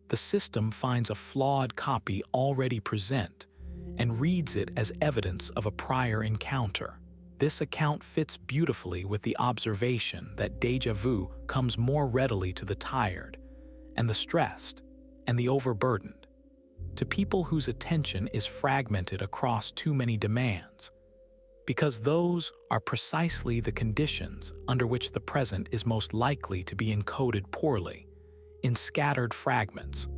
the system finds a flawed copy already present and reads it as evidence of a prior encounter. This account fits beautifully with the observation that déjà vu comes more readily to the tired and the stressed and the overburdened, to people whose attention is fragmented across too many demands, because those are precisely the conditions under which the present is most likely to be encoded poorly, in scattered fragments,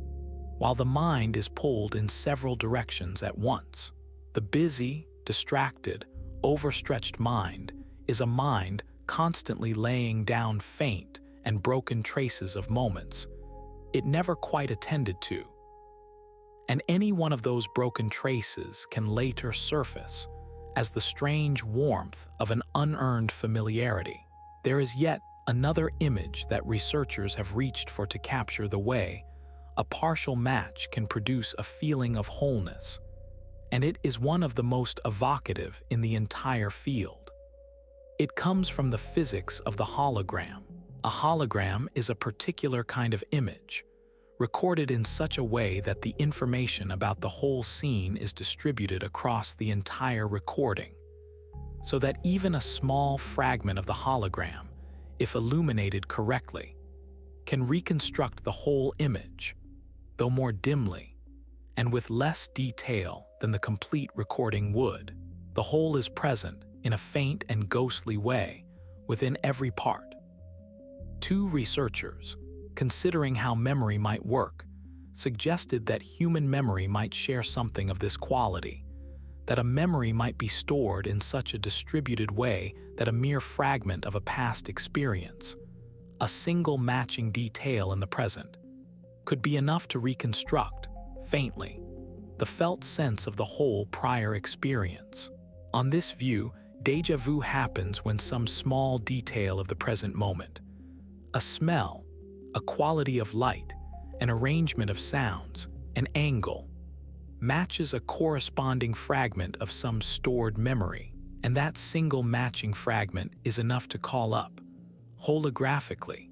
while the mind is pulled in several directions at once. The busy, distracted, overstretched mind is a mind constantly laying down faint and broken traces of moments it never quite attended to. And any one of those broken traces can later surface as the strange warmth of an unearned familiarity. There is yet another image that researchers have reached for to capture the way a partial match can produce a feeling of wholeness, and it is one of the most evocative in the entire field. It comes from the physics of the hologram. A hologram is a particular kind of image, recorded in such a way that the information about the whole scene is distributed across the entire recording, so that even a small fragment of the hologram, if illuminated correctly, can reconstruct the whole image, though more dimly, and with less detail than the complete recording would. The whole is present in a faint and ghostly way within every part. Two researchers, considering how memory might work, suggested that human memory might share something of this quality, that a memory might be stored in such a distributed way that a mere fragment of a past experience, a single matching detail in the present, could be enough to reconstruct, faintly, the felt sense of the whole prior experience. On this view, déjà vu happens when some small detail of the present moment, a smell, a quality of light, an arrangement of sounds, an angle, matches a corresponding fragment of some stored memory, and that single matching fragment is enough to call up, holographically,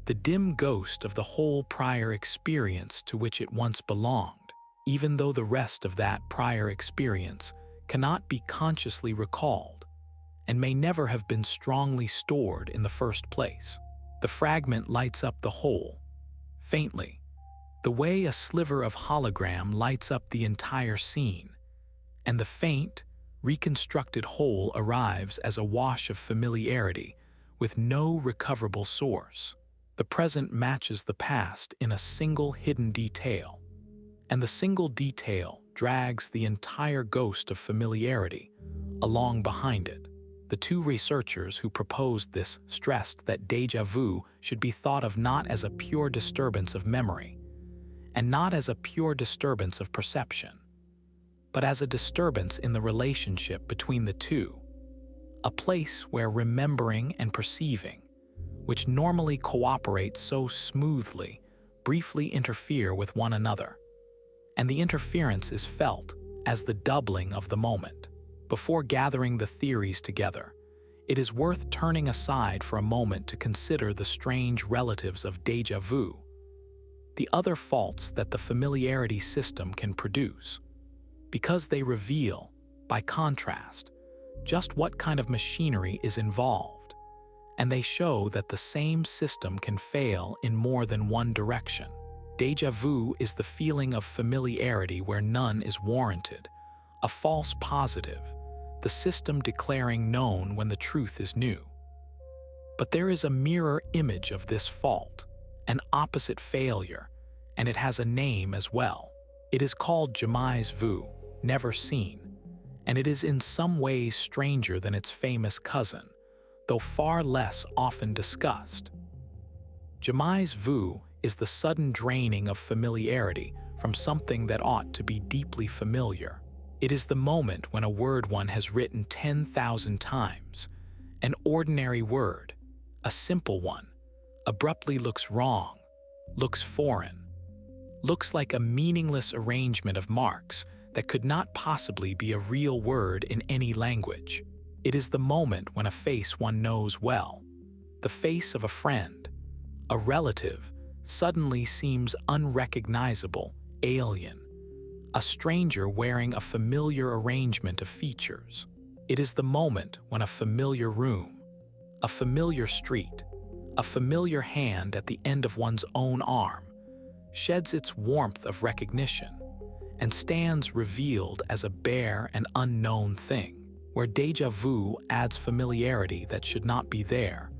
the dim ghost of the whole prior experience to which it once belonged, even though the rest of that prior experience cannot be consciously recalled and may never have been strongly stored in the first place. The fragment lights up the whole, faintly, the way a sliver of hologram lights up the entire scene, and the faint, reconstructed whole arrives as a wash of familiarity with no recoverable source. The present matches the past in a single hidden detail, and the single detail drags the entire ghost of familiarity along behind it. The two researchers who proposed this stressed that déjà vu should be thought of not as a pure disturbance of memory, and not as a pure disturbance of perception, but as a disturbance in the relationship between the two, a place where remembering and perceiving, which normally cooperate so smoothly, briefly interfere with one another, and the interference is felt as the doubling of the moment. Before gathering the theories together, it is worth turning aside for a moment to consider the strange relatives of déjà vu, the other faults that the familiarity system can produce, because they reveal, by contrast, just what kind of machinery is involved, and they show that the same system can fail in more than one direction. Déjà vu is the feeling of familiarity where none is warranted, a false positive, the system declaring known when the truth is new. But there is a mirror image of this fault, an opposite failure, and it has a name as well. It is called jamais vu, never seen, and it is in some ways stranger than its famous cousin, though far less often discussed. Jamais vu is the sudden draining of familiarity from something that ought to be deeply familiar. It is the moment when a word one has written 10,000 times, an ordinary word, a simple one, abruptly looks wrong, looks foreign, looks like a meaningless arrangement of marks that could not possibly be a real word in any language. It is the moment when a face one knows well, the face of a friend, a relative, suddenly seems unrecognizable, alien, a stranger wearing a familiar arrangement of features. It is the moment when a familiar room, a familiar street, a familiar hand at the end of one's own arm sheds its warmth of recognition and stands revealed as a bare and unknown thing. Where déjà vu adds familiarity that should not be there,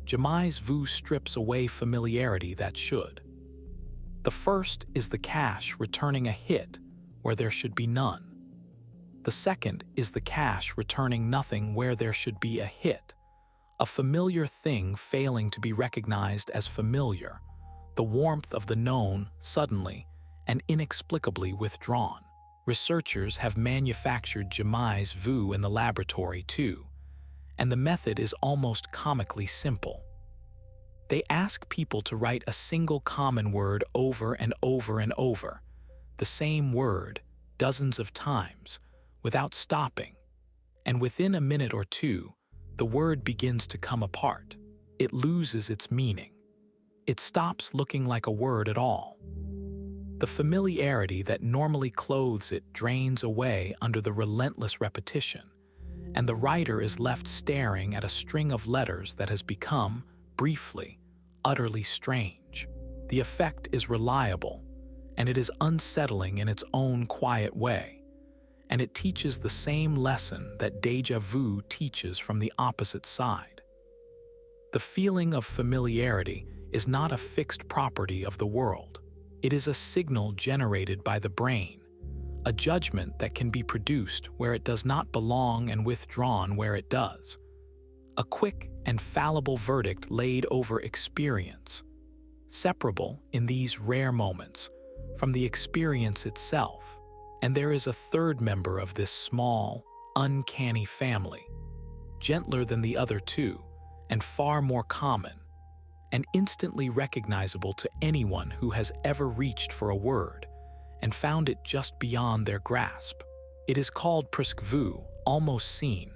jamais vu strips away familiarity that should. The first is the cache returning a hit where there should be none. The second is the cache returning nothing where there should be a hit, a familiar thing failing to be recognized as familiar, the warmth of the known suddenly and inexplicably withdrawn. Researchers have manufactured jamais vu in the laboratory too, and the method is almost comically simple. They ask people to write a single common word over and over and over, the same word, dozens of times, without stopping, and within a minute or two, the word begins to come apart. It loses its meaning. It stops looking like a word at all. The familiarity that normally clothes it drains away under the relentless repetition, and the writer is left staring at a string of letters that has become, briefly, utterly strange. The effect is reliable, and it is unsettling in its own quiet way, and it teaches the same lesson that déjà vu teaches from the opposite side. The feeling of familiarity is not a fixed property of the world. It is a signal generated by the brain, a judgment that can be produced where it does not belong and withdrawn where it does. A quick and fallible verdict laid over experience, separable in these rare moments from the experience itself. And there is a third member of this small, uncanny family, gentler than the other two and far more common, and instantly recognizable to anyone who has ever reached for a word and found it just beyond their grasp. It is called presque vu, almost seen,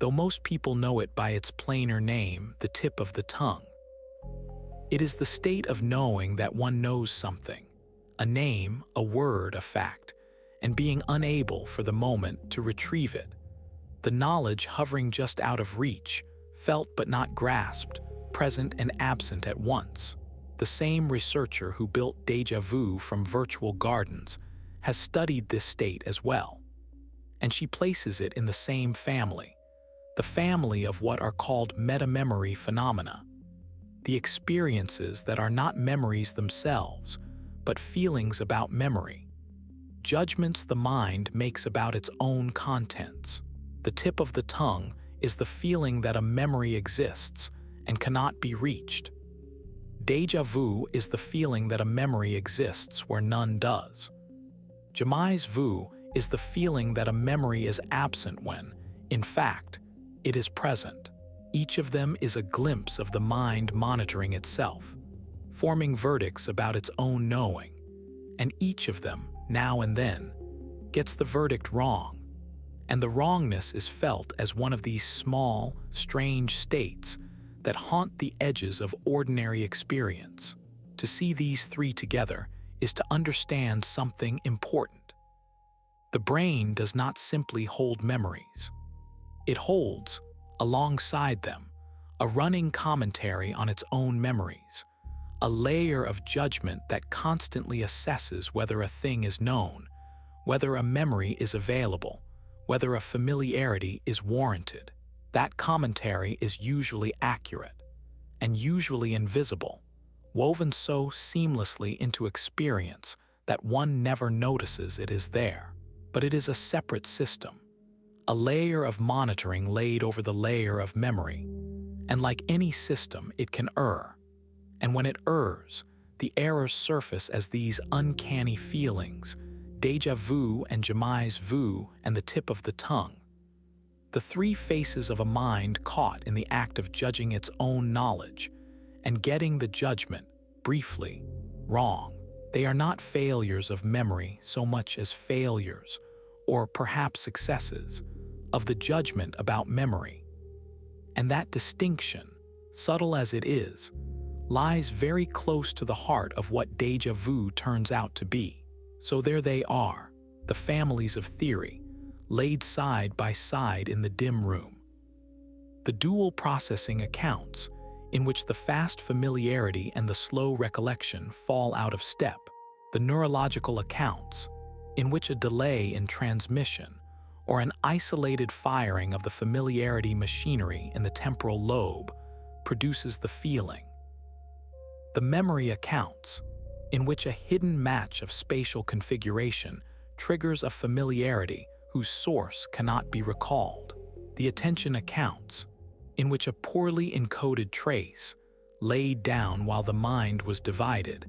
though most people know it by its plainer name, the tip of the tongue. It is the state of knowing that one knows something, a name, a word, a fact, and being unable for the moment to retrieve it. The knowledge hovering just out of reach, felt but not grasped, present and absent at once. The same researcher who built déjà vu from virtual gardens has studied this state as well, and she places it in the same family, the family of what are called metamemory phenomena, the experiences that are not memories themselves, but feelings about memory, judgments the mind makes about its own contents. The tip of the tongue is the feeling that a memory exists and cannot be reached. Déjà vu is the feeling that a memory exists where none does. Jamais vu is the feeling that a memory is absent when, in fact, it is present. Each of them is a glimpse of the mind monitoring itself, forming verdicts about its own knowing, and each of them, now and then, gets the verdict wrong, and the wrongness is felt as one of these small, strange states that haunt the edges of ordinary experience. To see these three together is to understand something important. The brain does not simply hold memories. It holds, alongside them, a running commentary on its own memories, a layer of judgment that constantly assesses whether a thing is known, whether a memory is available, whether a familiarity is warranted. That commentary is usually accurate, and usually invisible, woven so seamlessly into experience that one never notices it is there. But it is a separate system, a layer of monitoring laid over the layer of memory, and like any system, it can err. And when it errs, the errors surface as these uncanny feelings, déjà vu and jamais vu and the tip of the tongue. The three faces of a mind caught in the act of judging its own knowledge and getting the judgment, briefly, wrong. They are not failures of memory so much as failures, or perhaps successes, of the judgment about memory. And that distinction, subtle as it is, lies very close to the heart of what déjà vu turns out to be. So there they are, the families of theory, laid side by side in the dim room. The dual processing accounts, in which the fast familiarity and the slow recollection fall out of step. The neurological accounts, in which a delay in transmission or an isolated firing of the familiarity machinery in the temporal lobe produces the feeling. The memory accounts, in which a hidden match of spatial configuration triggers a familiarity whose source cannot be recalled. The attention accounts, in which a poorly encoded trace, laid down while the mind was divided,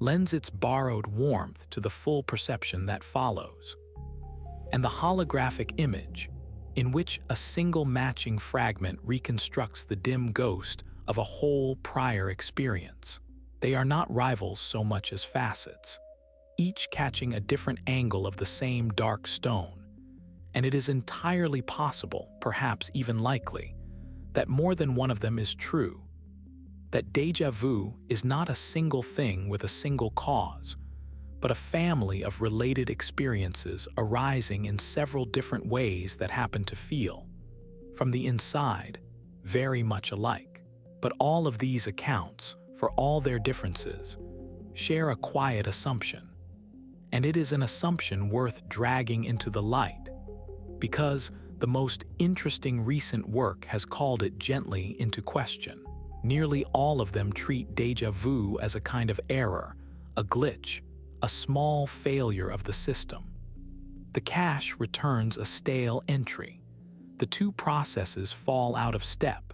lends its borrowed warmth to the full perception that follows. And the holographic image, in which a single matching fragment reconstructs the dim ghost of a whole prior experience. They are not rivals so much as facets, each catching a different angle of the same dark stone, and it is entirely possible, perhaps even likely, that more than one of them is true, that déjà vu is not a single thing with a single cause, but a family of related experiences arising in several different ways that happen to feel, from the inside, very much alike. But all of these accounts, for all their differences, share a quiet assumption, and it is an assumption worth dragging into the light, because the most interesting recent work has called it gently into question. Nearly all of them treat déjà vu as a kind of error, a glitch, a small failure of the system. The cache returns a stale entry. The two processes fall out of step.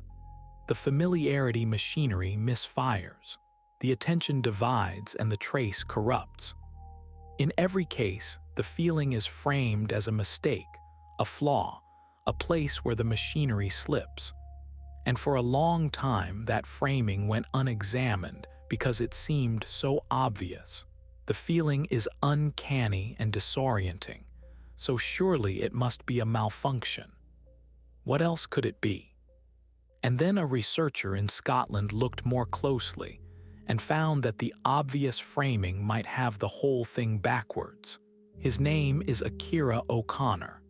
The familiarity machinery misfires. The attention divides and the trace corrupts. In every case, the feeling is framed as a mistake, a flaw, a place where the machinery slips. And for a long time, that framing went unexamined because it seemed so obvious. The feeling is uncanny and disorienting, so surely it must be a malfunction. What else could it be? And then a researcher in Scotland looked more closely and found that the obvious framing might have the whole thing backwards. His name is Akira O'Connor,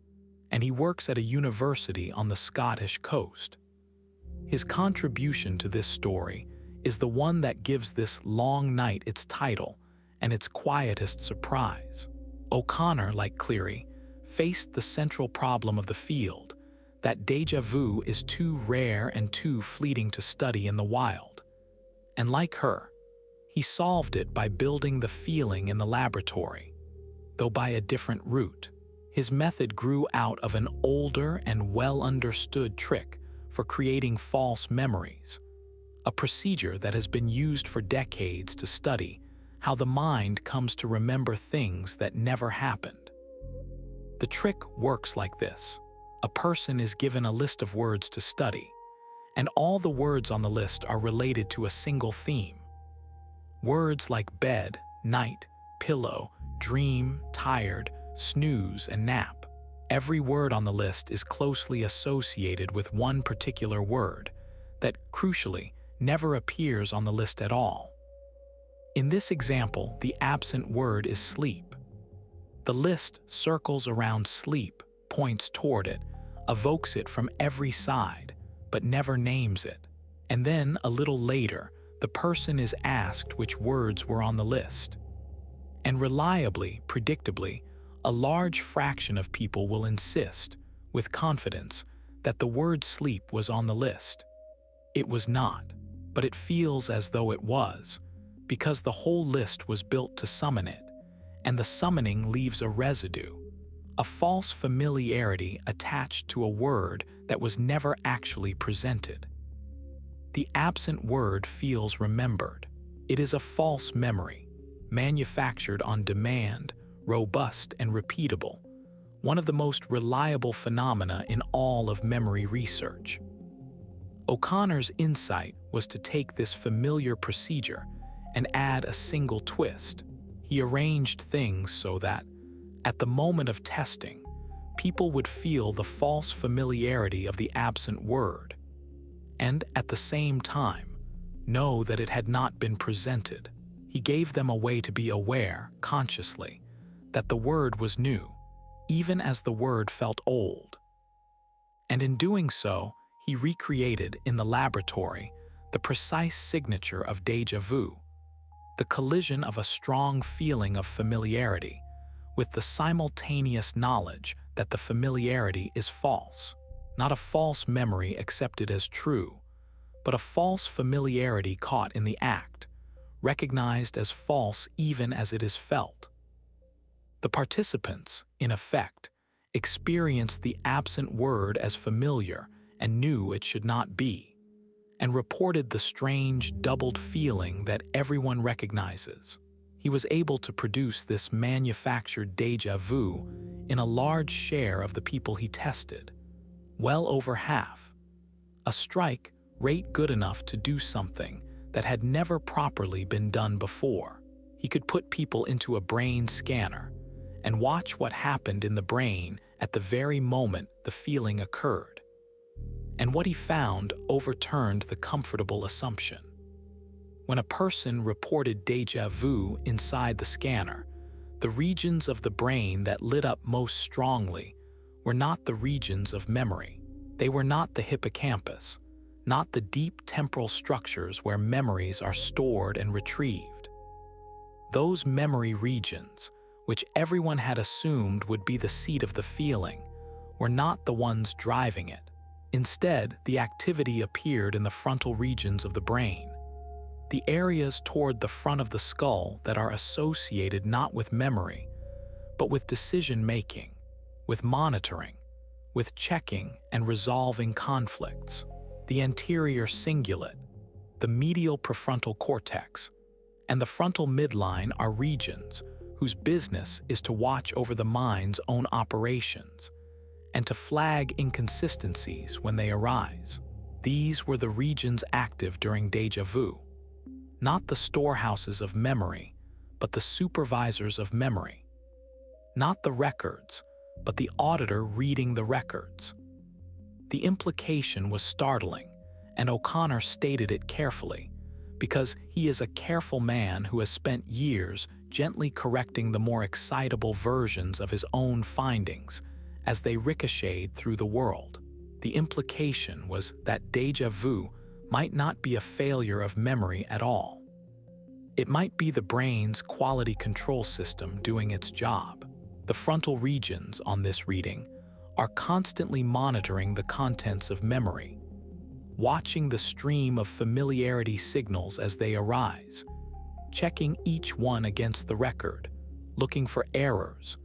and he works at a university on the Scottish coast. His contribution to this story is the one that gives this long night its title and its quietest surprise. O'Connor, like Cleary, faced the central problem of the field, that déjà vu is too rare and too fleeting to study in the wild. And like her, he solved it by building the feeling in the laboratory, though by a different route. His method grew out of an older and well-understood trick for creating false memories, a procedure that has been used for decades to study how the mind comes to remember things that never happened. The trick works like this. A person is given a list of words to study, and all the words on the list are related to a single theme. Words like bed, night, pillow, dream, tired, snooze, and nap. Every word on the list is closely associated with one particular word that, crucially, never appears on the list at all. In this example, the absent word is sleep. The list circles around sleep, points toward it, evokes it from every side, but never names it. And then, a little later, the person is asked which words were on the list. And reliably, predictably, a large fraction of people will insist, with confidence, that the word sleep was on the list. It was not, but it feels as though it was, because the whole list was built to summon it, and the summoning leaves a residue, a false familiarity attached to a word that was never actually presented. The absent word feels remembered. It is a false memory, manufactured on demand, robust and repeatable, one of the most reliable phenomena in all of memory research. O'Connor's insight was to take this familiar procedure and add a single twist. He arranged things so that, at the moment of testing, people would feel the false familiarity of the absent word, and at the same time, know that it had not been presented. He gave them a way to be aware, consciously, that the word was new, even as the word felt old. And in doing so, he recreated in the laboratory the precise signature of déjà vu, the collision of a strong feeling of familiarity with the simultaneous knowledge that the familiarity is false, not a false memory accepted as true, but a false familiarity caught in the act, recognized as false even as it is felt. The participants, in effect, experienced the absent word as familiar and knew it should not be, and reported the strange, doubled feeling that everyone recognizes. He was able to produce this manufactured déjà vu in a large share of the people he tested, well over half. A strike rate good enough to do something that had never properly been done before. He could put people into a brain scanner and watch what happened in the brain at the very moment the feeling occurred. And what he found overturned the comfortable assumption. When a person reported déjà vu inside the scanner, the regions of the brain that lit up most strongly were not the regions of memory. They were not the hippocampus, not the deep temporal structures where memories are stored and retrieved. Those memory regions, which everyone had assumed would be the seat of the feeling, were not the ones driving it. Instead, the activity appeared in the frontal regions of the brain, the areas toward the front of the skull that are associated not with memory, but with decision-making, with monitoring, with checking and resolving conflicts. The anterior cingulate, the medial prefrontal cortex, and the frontal midline are regions whose business is to watch over the mind's own operations and to flag inconsistencies when they arise. These were the regions active during déjà vu, not the storehouses of memory, but the supervisors of memory. Not the records, but the auditor reading the records. The implication was startling, and O'Connor stated it carefully, because he is a careful man who has spent years gently correcting the more excitable versions of his own findings as they ricocheted through the world. The implication was that déjà vu might not be a failure of memory at all. It might be the brain's quality control system doing its job. The frontal regions on this reading are constantly monitoring the contents of memory, watching the stream of familiarity signals as they arise, checking each one against the record, looking for errors,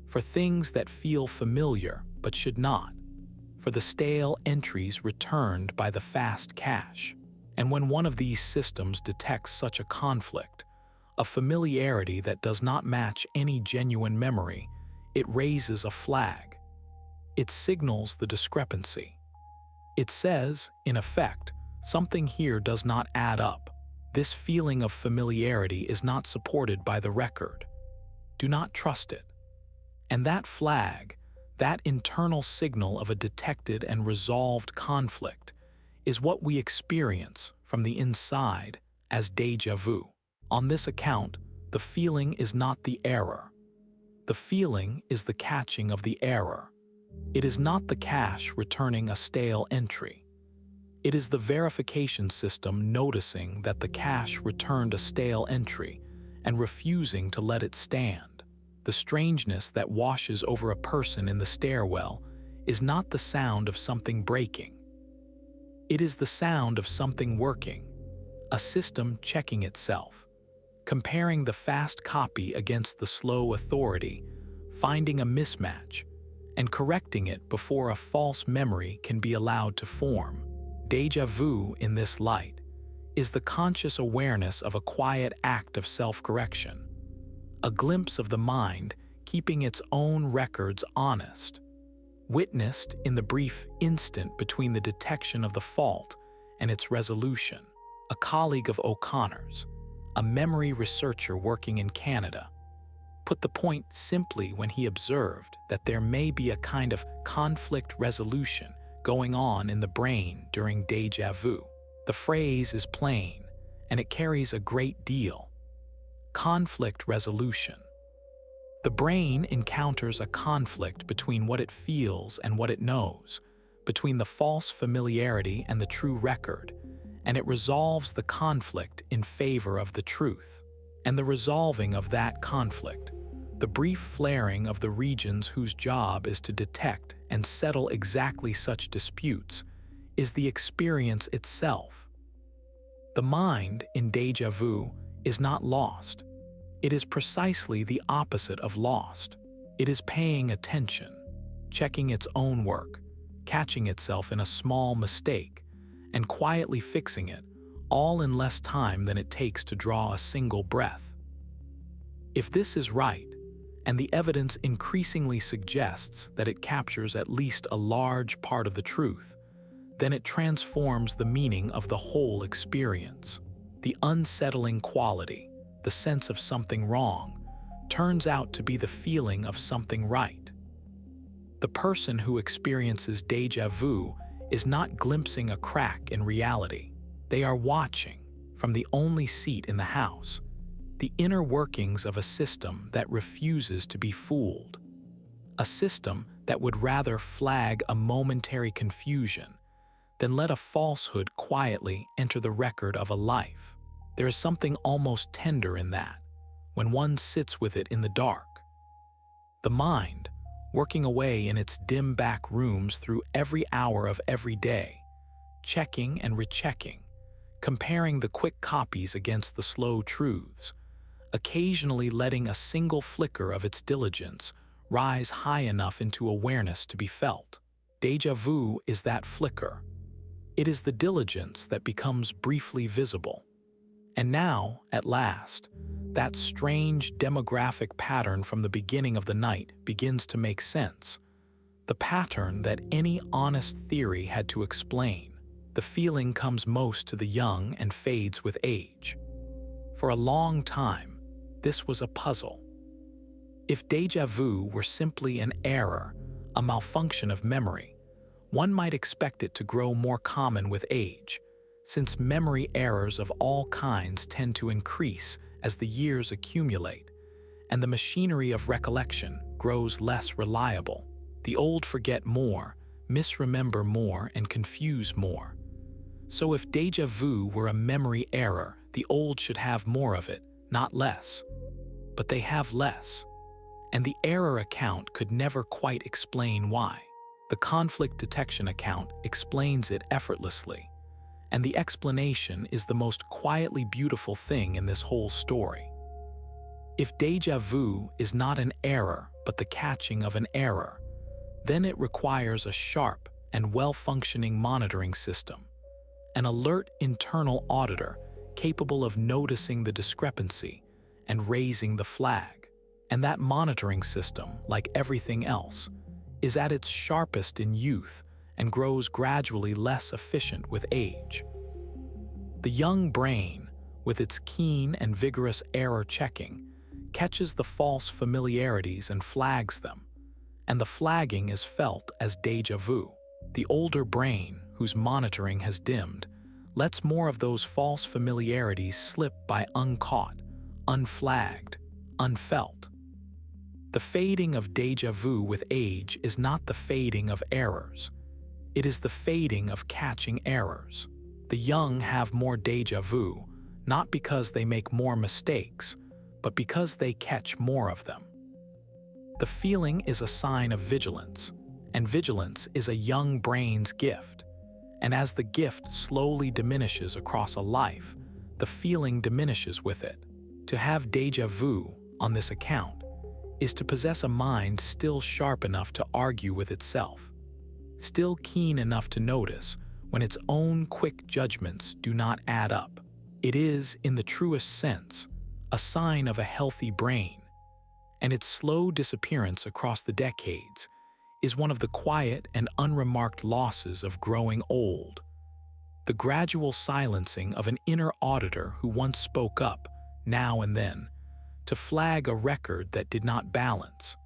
for things that feel familiar but should not, for the stale entries returned by the fast cache. And when one of these systems detects such a conflict, a familiarity that does not match any genuine memory, it raises a flag. It signals the discrepancy. It says, in effect, something here does not add up. This feeling of familiarity is not supported by the record. Do not trust it. And that flag, That internal signal of a detected and resolved conflict is what we experience from the inside as déjà vu. On this account, the feeling is not the error. The feeling is the catching of the error. It is not the cache returning a stale entry. It is the verification system noticing that the cache returned a stale entry and refusing to let it stand. The strangeness that washes over a person in the stairwell is not the sound of something breaking. It is the sound of something working, a system checking itself, comparing the fast copy against the slow authority, finding a mismatch, and correcting it before a false memory can be allowed to form. Déjà vu, in this light, is the conscious awareness of a quiet act of self-correction, a glimpse of the mind keeping its own records honest, witnessed in the brief instant between the detection of the fault and its resolution. A colleague of O'Connor's, a memory researcher working in Canada, put the point simply when he observed that there may be a kind of conflict resolution going on in the brain during déjà vu. The phrase is plain, and it carries a great deal. Conflict resolution. The brain encounters a conflict between what it feels and what it knows, between the false familiarity and the true record, and it resolves the conflict in favor of the truth. And the resolving of that conflict, the brief flaring of the regions whose job is to detect and settle exactly such disputes, is the experience itself. The mind in déjà vu is not lost. It is precisely the opposite of lost. It is paying attention, checking its own work, catching itself in a small mistake, and quietly fixing it, all in less time than it takes to draw a single breath. If this is right, and the evidence increasingly suggests that it captures at least a large part of the truth, then it transforms the meaning of the whole experience. The unsettling quality, the sense of something wrong, turns out to be the feeling of something right. The person who experiences déjà vu is not glimpsing a crack in reality. They are watching, from the only seat in the house, the inner workings of a system that refuses to be fooled. A system that would rather flag a momentary confusion than let a falsehood quietly enter the record of a life. There is something almost tender in that, when one sits with it in the dark. The mind, working away in its dim back rooms through every hour of every day, checking and rechecking, comparing the quick copies against the slow truths, occasionally letting a single flicker of its diligence rise high enough into awareness to be felt. Déjà vu is that flicker. It is the diligence that becomes briefly visible. And now, at last, that strange demographic pattern from the beginning of the night begins to make sense. The pattern that any honest theory had to explain. The feeling comes most to the young and fades with age. For a long time, this was a puzzle. If déjà vu were simply an error, a malfunction of memory, one might expect it to grow more common with age, since memory errors of all kinds tend to increase as the years accumulate, and the machinery of recollection grows less reliable. The old forget more, misremember more, and confuse more. So if déjà vu were a memory error, the old should have more of it, not less. But they have less, and the error account could never quite explain why. The conflict detection account explains it effortlessly, and the explanation is the most quietly beautiful thing in this whole story. If déjà vu is not an error but the catching of an error, then it requires a sharp and well-functioning monitoring system, an alert internal auditor capable of noticing the discrepancy and raising the flag. And that monitoring system, like everything else, is at its sharpest in youth and grows gradually less efficient with age. The young brain, with its keen and vigorous error checking, catches the false familiarities and flags them, and the flagging is felt as déjà vu. The older brain, whose monitoring has dimmed, lets more of those false familiarities slip by uncaught, unflagged, unfelt. The fading of déjà vu with age is not the fading of errors. It is the fading of catching errors. The young have more déjà vu, not because they make more mistakes, but because they catch more of them. The feeling is a sign of vigilance, and vigilance is a young brain's gift. And as the gift slowly diminishes across a life, the feeling diminishes with it. To have déjà vu, on this account, is to possess a mind still sharp enough to argue with itself, still keen enough to notice when its own quick judgments do not add up. It is, in the truest sense, a sign of a healthy brain, and its slow disappearance across the decades is one of the quiet and unremarked losses of growing old. The gradual silencing of an inner auditor who once spoke up, now and then, to flag a record that did not balance,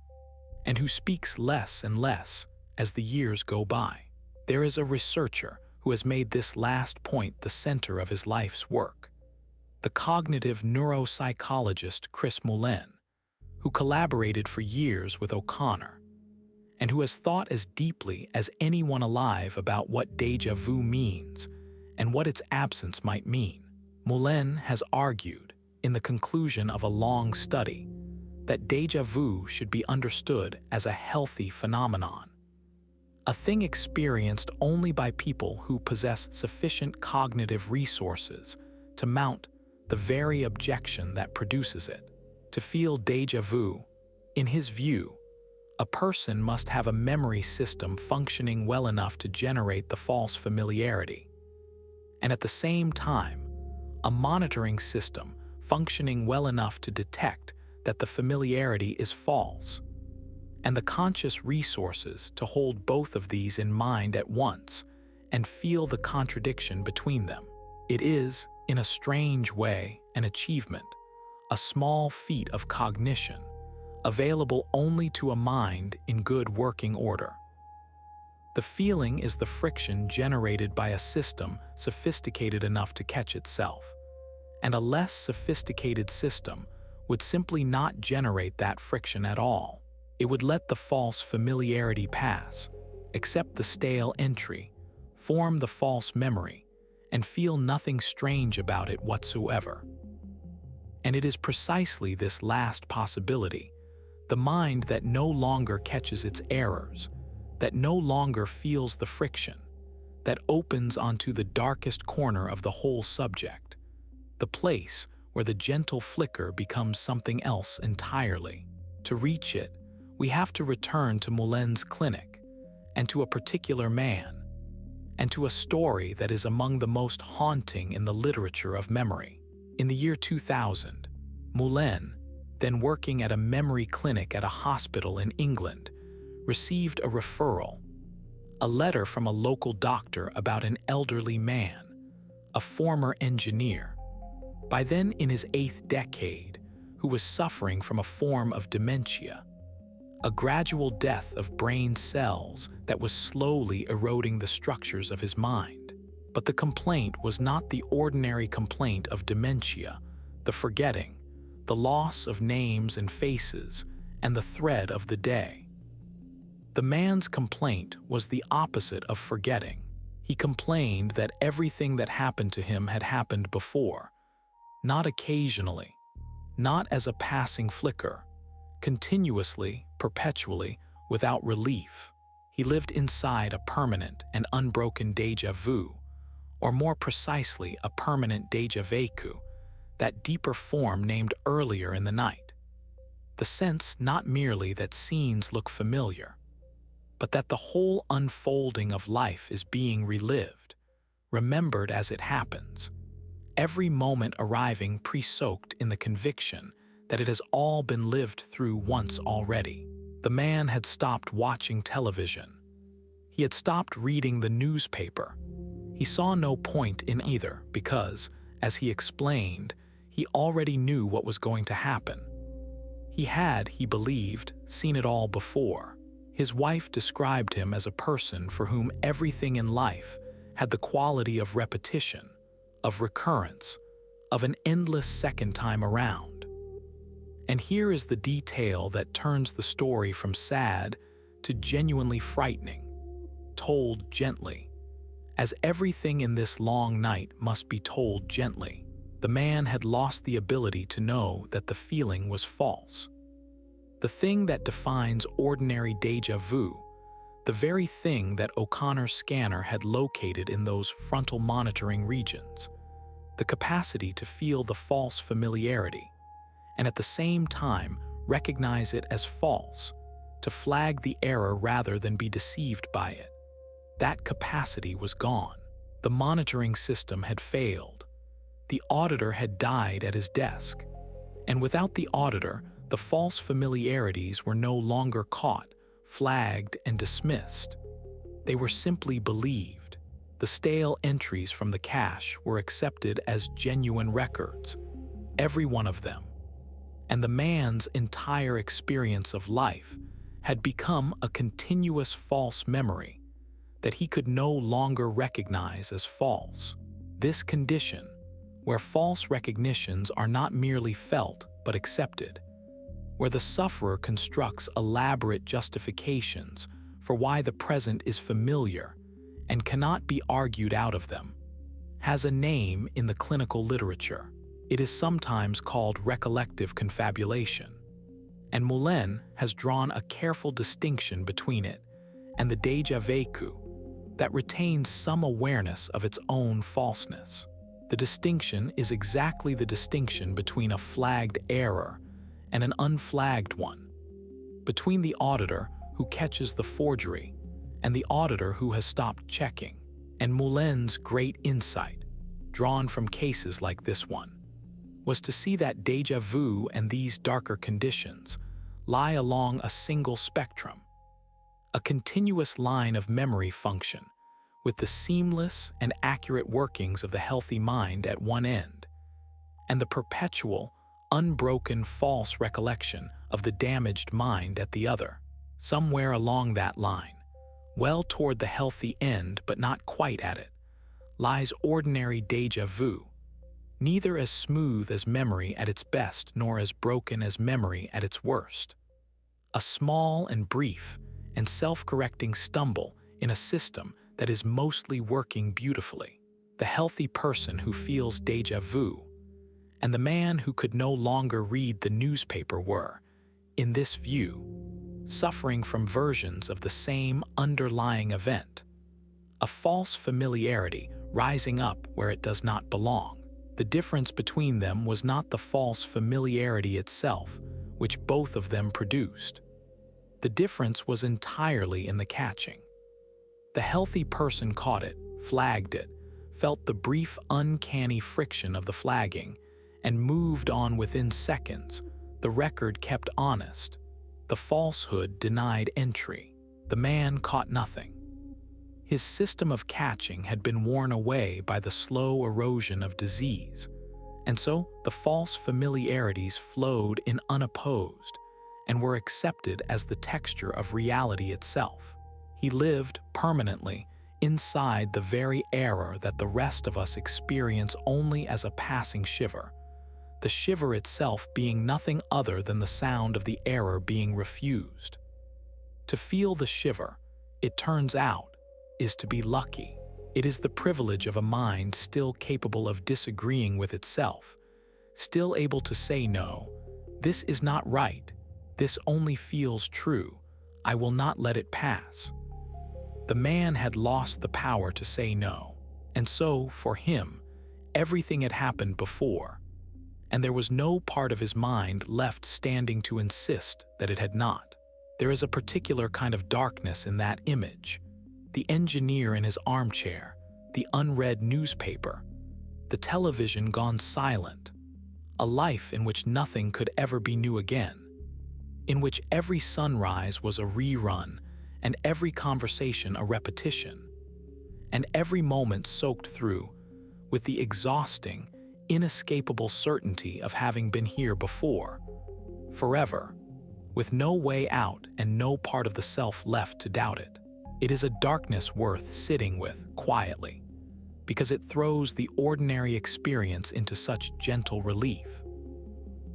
and who speaks less and less as the years go by. There is a researcher who has made this last point the center of his life's work, the cognitive neuropsychologist Chris Moulin, who collaborated for years with O'Connor, and who has thought as deeply as anyone alive about what déjà vu means and what its absence might mean. Moulin has argued, in the conclusion of a long study, that déjà vu should be understood as a healthy phenomenon, a thing experienced only by people who possess sufficient cognitive resources to mount the very objection that produces it. To feel déjà vu, in his view, a person must have a memory system functioning well enough to generate the false familiarity, and at the same time, a monitoring system functioning well enough to detect that the familiarity is false, and the conscious resources to hold both of these in mind at once and feel the contradiction between them. It is, in a strange way, an achievement, a small feat of cognition, available only to a mind in good working order. The feeling is the friction generated by a system sophisticated enough to catch itself, and a less sophisticated system would simply not generate that friction at all. It would let the false familiarity pass, accept the stale entry, form the false memory, and feel nothing strange about it whatsoever. And it is precisely this last possibility, the mind that no longer catches its errors, that no longer feels the friction, that opens onto the darkest corner of the whole subject, the place where the gentle flicker becomes something else entirely. To reach it, we have to return to Moulin's clinic, and to a particular man, and to a story that is among the most haunting in the literature of memory. In the year 2000, Moulin, then working at a memory clinic at a hospital in England, received a referral, a letter from a local doctor about an elderly man, a former engineer, by then in his 8th decade, who was suffering from a form of dementia, a gradual death of brain cells that was slowly eroding the structures of his mind. But the complaint was not the ordinary complaint of dementia, the forgetting, the loss of names and faces, and the thread of the day. The man's complaint was the opposite of forgetting. He complained that everything that happened to him had happened before, not occasionally, not as a passing flicker, continuously, perpetually, without relief. He lived inside a permanent and unbroken déjà vu, or more precisely, a permanent déjà vécu, that deeper form named earlier in the night. The sense not merely that scenes look familiar, but that the whole unfolding of life is being relived, remembered as it happens, every moment arriving pre-soaked in the conviction that it has all been lived through once already. The man had stopped watching television. He had stopped reading the newspaper. He saw no point in either because, as he explained, he already knew what was going to happen. He had, he believed, seen it all before. His wife described him as a person for whom everything in life had the quality of repetition, of recurrence, of an endless second time around. And here is the detail that turns the story from sad to genuinely frightening, told gently, as everything in this long night must be told gently. The man had lost the ability to know that the feeling was false. The thing that defines ordinary déjà vu, the very thing that O'Connor's scanner had located in those frontal monitoring regions, the capacity to feel the false familiarity, and at the same time recognize it as false, to flag the error rather than be deceived by it. That capacity was gone. The monitoring system had failed. The auditor had died at his desk. And without the auditor, the false familiarities were no longer caught, flagged, and dismissed. They were simply believed. The stale entries from the cache were accepted as genuine records, every one of them. And the man's entire experience of life had become a continuous false memory that he could no longer recognize as false. This condition, where false recognitions are not merely felt but accepted, where the sufferer constructs elaborate justifications for why the present is familiar and cannot be argued out of them, has a name in the clinical literature. It is sometimes called recollective confabulation, and Moulin has drawn a careful distinction between it and the déjà vécu that retains some awareness of its own falseness. The distinction is exactly the distinction between a flagged error and an unflagged one, between the auditor who catches the forgery and the auditor who has stopped checking. And Moulin's great insight, drawn from cases like this one, was to see that déjà vu and these darker conditions lie along a single spectrum, a continuous line of memory function with the seamless and accurate workings of the healthy mind at one end, and the perpetual, unbroken false recollection of the damaged mind at the other. Somewhere along that line, well toward the healthy end but not quite at it, lies ordinary déjà vu, neither as smooth as memory at its best nor as broken as memory at its worst. A small and brief and self-correcting stumble in a system that is mostly working beautifully. The healthy person who feels déjà vu and the man who could no longer read the newspaper were, in this view, suffering from versions of the same underlying event, a false familiarity rising up where it does not belong. The difference between them was not the false familiarity itself, which both of them produced. The difference was entirely in the catching. The healthy person caught it, flagged it, felt the brief uncanny friction of the flagging, and moved on within seconds. The record kept honest. The falsehood denied entry. The man caught nothing. His system of catching had been worn away by the slow erosion of disease, and so the false familiarities flowed in unopposed and were accepted as the texture of reality itself. He lived permanently inside the very error that the rest of us experience only as a passing shiver, the shiver itself being nothing other than the sound of the error being refused. To feel the shiver, it turns out, is to be lucky. It is the privilege of a mind still capable of disagreeing with itself, still able to say no, this is not right, this only feels true, I will not let it pass. The man had lost the power to say no, and so, for him, everything had happened before, and there was no part of his mind left standing to insist that it had not. There is a particular kind of darkness in that image. The engineer in his armchair, the unread newspaper, the television gone silent, a life in which nothing could ever be new again, in which every sunrise was a rerun and every conversation a repetition, and every moment soaked through with the exhausting, inescapable certainty of having been here before, forever, with no way out and no part of the self left to doubt it. It is a darkness worth sitting with quietly, because it throws the ordinary experience into such gentle relief.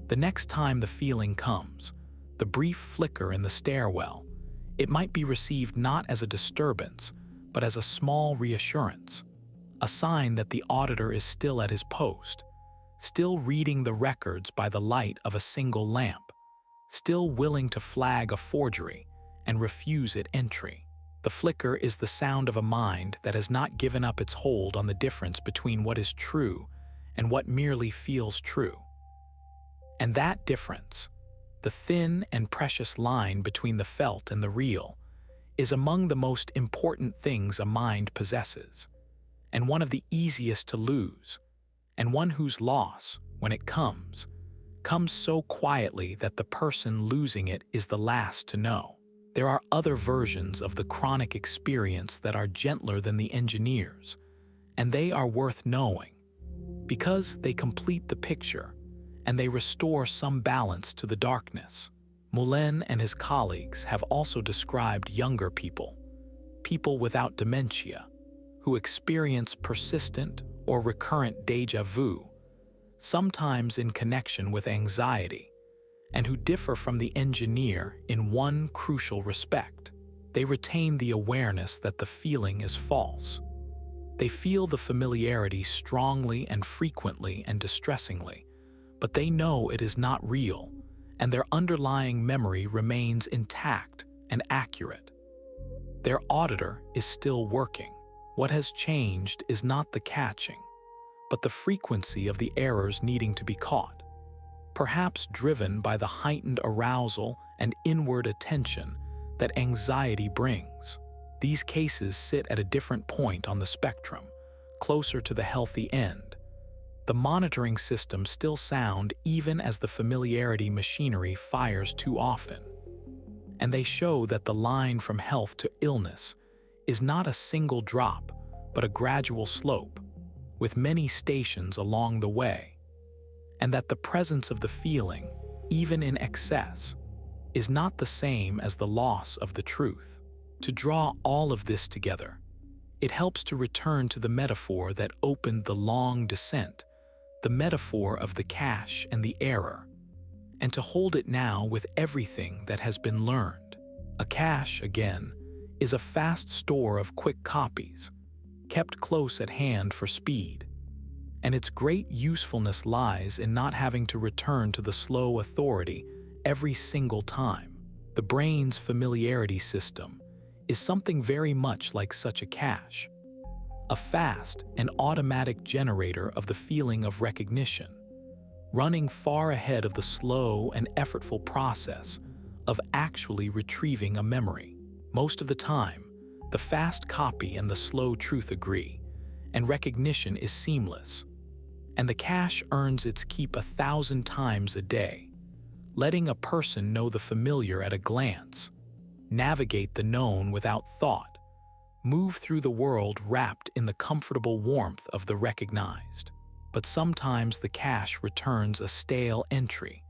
The next time the feeling comes, the brief flicker in the stairwell, it might be received not as a disturbance, but as a small reassurance, a sign that the auditor is still at his post, still reading the records by the light of a single lamp, still willing to flag a forgery and refuse it entry. The flicker is the sound of a mind that has not given up its hold on the difference between what is true and what merely feels true. And that difference, the thin and precious line between the felt and the real, is among the most important things a mind possesses, and one of the easiest to lose, and one whose loss, when it comes so quietly that the person losing it is the last to know. There are other versions of the chronic experience that are gentler than the engineer's, and they are worth knowing, because they complete the picture and they restore some balance to the darkness. Moulin and his colleagues have also described younger people, people without dementia, who experience persistent or recurrent déjà vu, sometimes in connection with anxiety, and who differ from the engineer in one crucial respect. They retain the awareness that the feeling is false. They feel the familiarity strongly and frequently and distressingly, but they know it is not real, and their underlying memory remains intact and accurate. Their auditor is still working. What has changed is not the catching, but the frequency of the errors needing to be caught, perhaps driven by the heightened arousal and inward attention that anxiety brings. These cases sit at a different point on the spectrum, closer to the healthy end. The monitoring systems still sound even as the familiarity machinery fires too often, and they show that the line from health to illness is not a single drop, but a gradual slope, with many stations along the way, and that the presence of the feeling, even in excess, is not the same as the loss of the truth. To draw all of this together, it helps to return to the metaphor that opened the long descent, the metaphor of the cache and the error, and to hold it now with everything that has been learned. A cache, again, is a fast store of quick copies, kept close at hand for speed, and its great usefulness lies in not having to return to the slow authority every single time. The brain's familiarity system is something very much like such a cache, a fast and automatic generator of the feeling of recognition, running far ahead of the slow and effortful process of actually retrieving a memory. Most of the time, the fast copy and the slow truth agree, and recognition is seamless, and the cache earns its keep 1,000 times a day, letting a person know the familiar at a glance, navigate the known without thought, move through the world wrapped in the comfortable warmth of the recognized. But sometimes the cache returns a stale entry,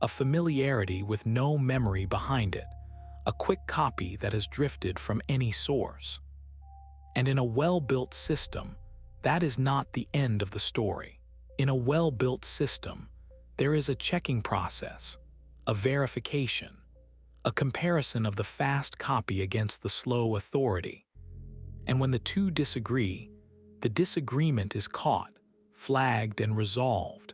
a familiarity with no memory behind it, a quick copy that has drifted from any source. And in a well-built system, that is not the end of the story. In a well-built system, there is a checking process, a verification, a comparison of the fast copy against the slow authority. And when the two disagree, the disagreement is caught, flagged, and resolved,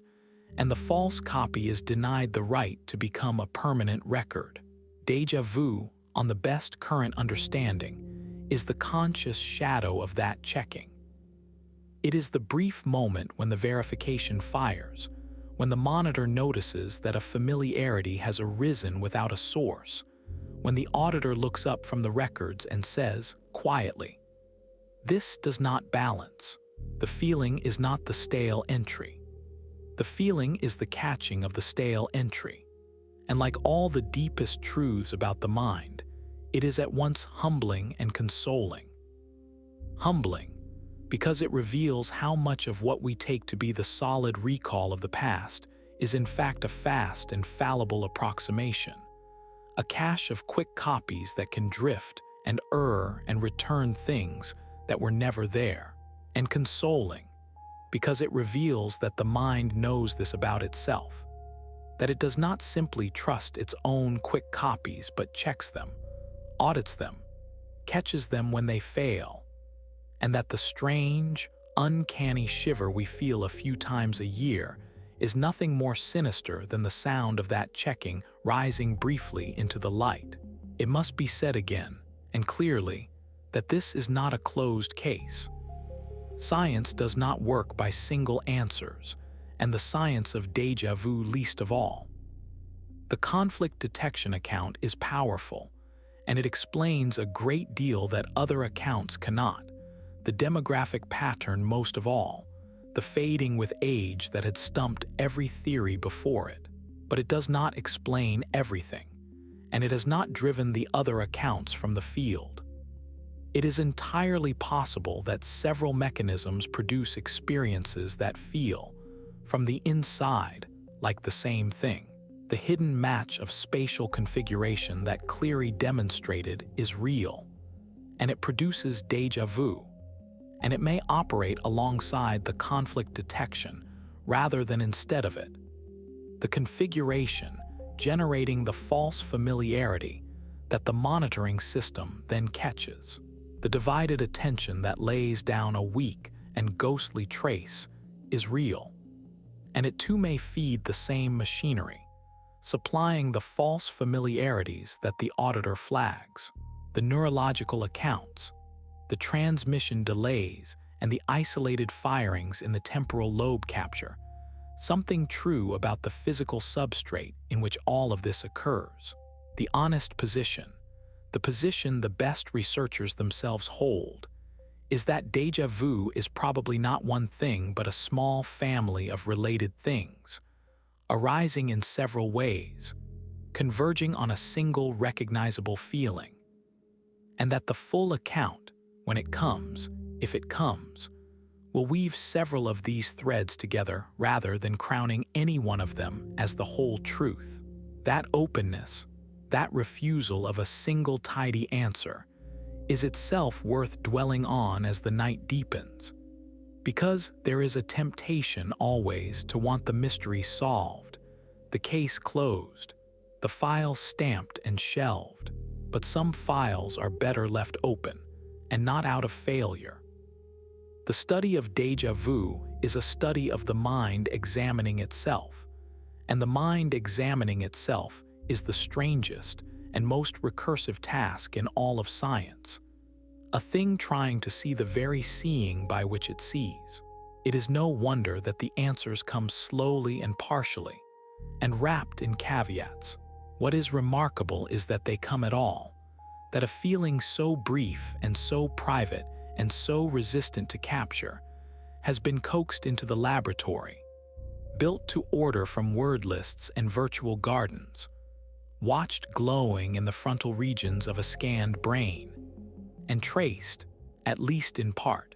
and the false copy is denied the right to become a permanent record. Déjà vu, on the best current understanding, is the conscious shadow of that checking. It is the brief moment when the verification fires, when the monitor notices that a familiarity has arisen without a source, when the auditor looks up from the records and says, quietly, "This does not balance." The feeling is not the stale entry. The feeling is the catching of the stale entry. And like all the deepest truths about the mind, it is at once humbling and consoling. Humbling, because it reveals how much of what we take to be the solid recall of the past is in fact a fast and fallible approximation, a cache of quick copies that can drift and err and return things that were never there, and consoling, because it reveals that the mind knows this about itself, that it does not simply trust its own quick copies but checks them, audits them, catches them when they fail, and that the strange, uncanny shiver we feel a few times a year is nothing more sinister than the sound of that checking rising briefly into the light. It must be said again, and clearly, that this is not a closed case. Science does not work by single answers, and the science of déjà vu least of all. The conflict detection account is powerful, and it explains a great deal that other accounts cannot, the demographic pattern most of all, the fading with age that had stumped every theory before it. But it does not explain everything, and it has not driven the other accounts from the field. It is entirely possible that several mechanisms produce experiences that feel, from the inside, like the same thing. The hidden match of spatial configuration that Cleary demonstrated is real, and it produces déjà vu, and it may operate alongside the conflict detection rather than instead of it. The configuration generating the false familiarity that the monitoring system then catches. The divided attention that lays down a weak and ghostly trace is real, and it too may feed the same machinery, supplying the false familiarities that the auditor flags. The neurological accounts, the transmission delays, and the isolated firings in the temporal lobe capture something true about the physical substrate in which all of this occurs. The honest position, the position the best researchers themselves hold, is that déjà vu is probably not one thing but a small family of related things, arising in several ways, converging on a single recognizable feeling, and that the full account, when it comes, if it comes, will weave several of these threads together rather than crowning any one of them as the whole truth. That openness, that refusal of a single tidy answer, is itself worth dwelling on as the night deepens, because there is a temptation always to want the mystery solved, the case closed, the file stamped and shelved. But some files are better left open, and not out of failure. The study of déjà vu is a study of the mind examining itself, and the mind examining itself is the strangest and most recursive task in all of science, a thing trying to see the very seeing by which it sees. It is no wonder that the answers come slowly and partially, and wrapped in caveats. What is remarkable is that they come at all, that a feeling so brief and so private and so resistant to capture has been coaxed into the laboratory, built to order from word lists and virtual gardens, watched glowing in the frontal regions of a scanned brain, and traced, at least in part,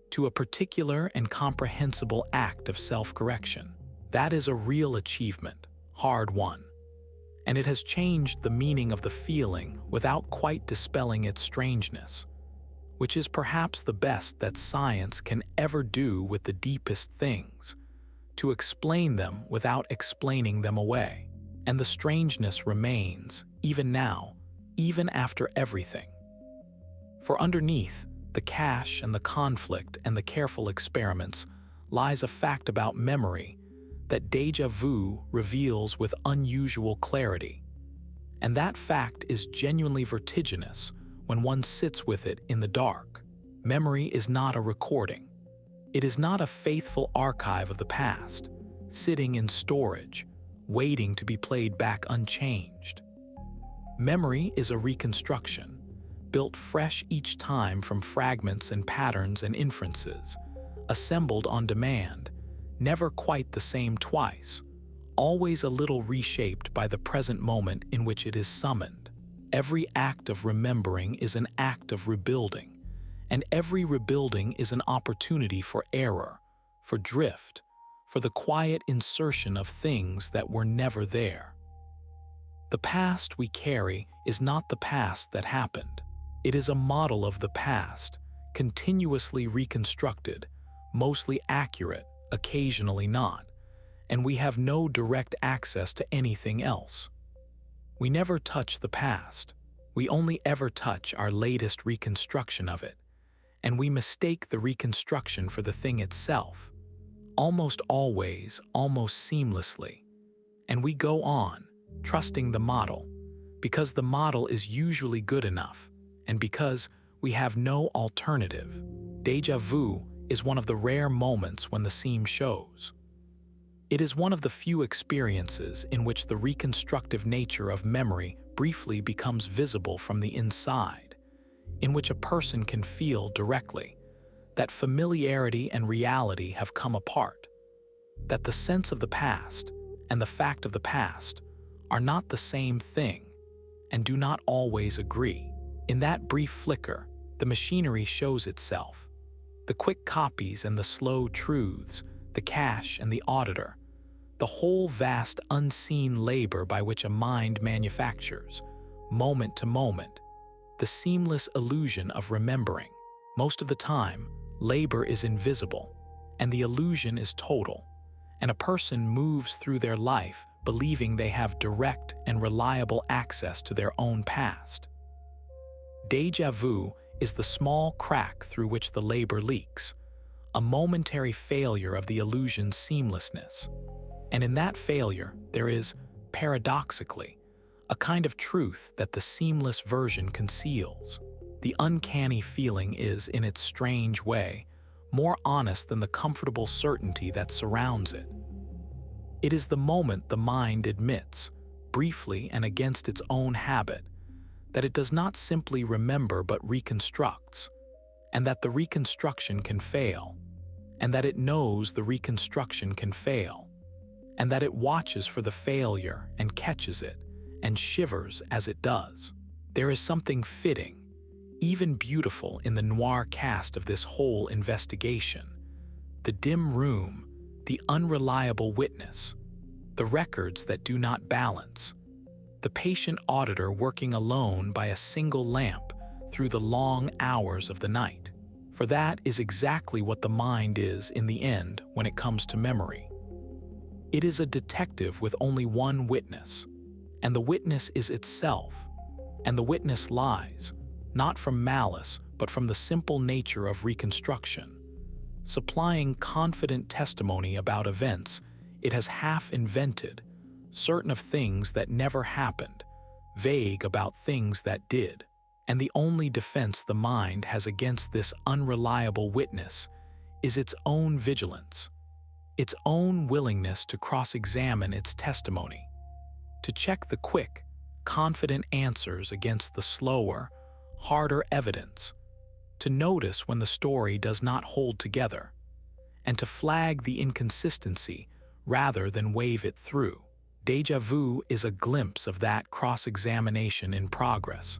to a particular and comprehensible act of self-correction. That is a real achievement, hard won, and it has changed the meaning of the feeling without quite dispelling its strangeness, which is perhaps the best that science can ever do with the deepest things, to explain them without explaining them away. And the strangeness remains, even now, even after everything. For underneath the cache and the conflict and the careful experiments lies a fact about memory that déjà vu reveals with unusual clarity. And that fact is genuinely vertiginous when one sits with it in the dark. Memory is not a recording. It is not a faithful archive of the past, sitting in storage, waiting to be played back unchanged. Memory is a reconstruction, built fresh each time from fragments and patterns and inferences, assembled on demand, never quite the same twice, always a little reshaped by the present moment in which it is summoned. Every act of remembering is an act of rebuilding, and every rebuilding is an opportunity for error, for drift, for the quiet insertion of things that were never there. The past we carry is not the past that happened. It is a model of the past, continuously reconstructed, mostly accurate, occasionally not, and we have no direct access to anything else. We never touch the past. We only ever touch our latest reconstruction of it, and we mistake the reconstruction for the thing itself, almost always, almost seamlessly. And we go on, trusting the model, because the model is usually good enough, and because we have no alternative. Déjà vu is one of the rare moments when the seam shows. It is one of the few experiences in which the reconstructive nature of memory briefly becomes visible from the inside, in which a person can feel directly that familiarity and reality have come apart, that the sense of the past and the fact of the past are not the same thing and do not always agree. In that brief flicker, the machinery shows itself. The quick copies and the slow truths, the cache and the auditor, the whole vast unseen labor by which a mind manufactures, moment to moment, the seamless illusion of remembering. Most of the time, labor is invisible, and the illusion is total, and a person moves through their life believing they have direct and reliable access to their own past. Déjà vu is the small crack through which the labor leaks, a momentary failure of the illusion's seamlessness. And in that failure, there is, paradoxically, a kind of truth that the seamless version conceals. The uncanny feeling is, in its strange way, more honest than the comfortable certainty that surrounds it. It is the moment the mind admits, briefly and against its own habit, that it does not simply remember but reconstructs, and that the reconstruction can fail, and that it knows the reconstruction can fail, and that it watches for the failure and catches it, and shivers as it does. There is something fitting, even beautiful, in the noir cast of this whole investigation. The dim room, the unreliable witness, the records that do not balance, the patient auditor working alone by a single lamp through the long hours of the night. For that is exactly what the mind is in the end when it comes to memory. It is a detective with only one witness, and the witness is itself, and the witness lies, not from malice, but from the simple nature of reconstruction, supplying confident testimony about events it has half invented, certain of things that never happened, vague about things that did. And the only defense the mind has against this unreliable witness is its own vigilance, its own willingness to cross-examine its testimony, to check the quick, confident answers against the slower, harder evidence, to notice when the story does not hold together, and to flag the inconsistency rather than wave it through. Déjà vu is a glimpse of that cross-examination in progress,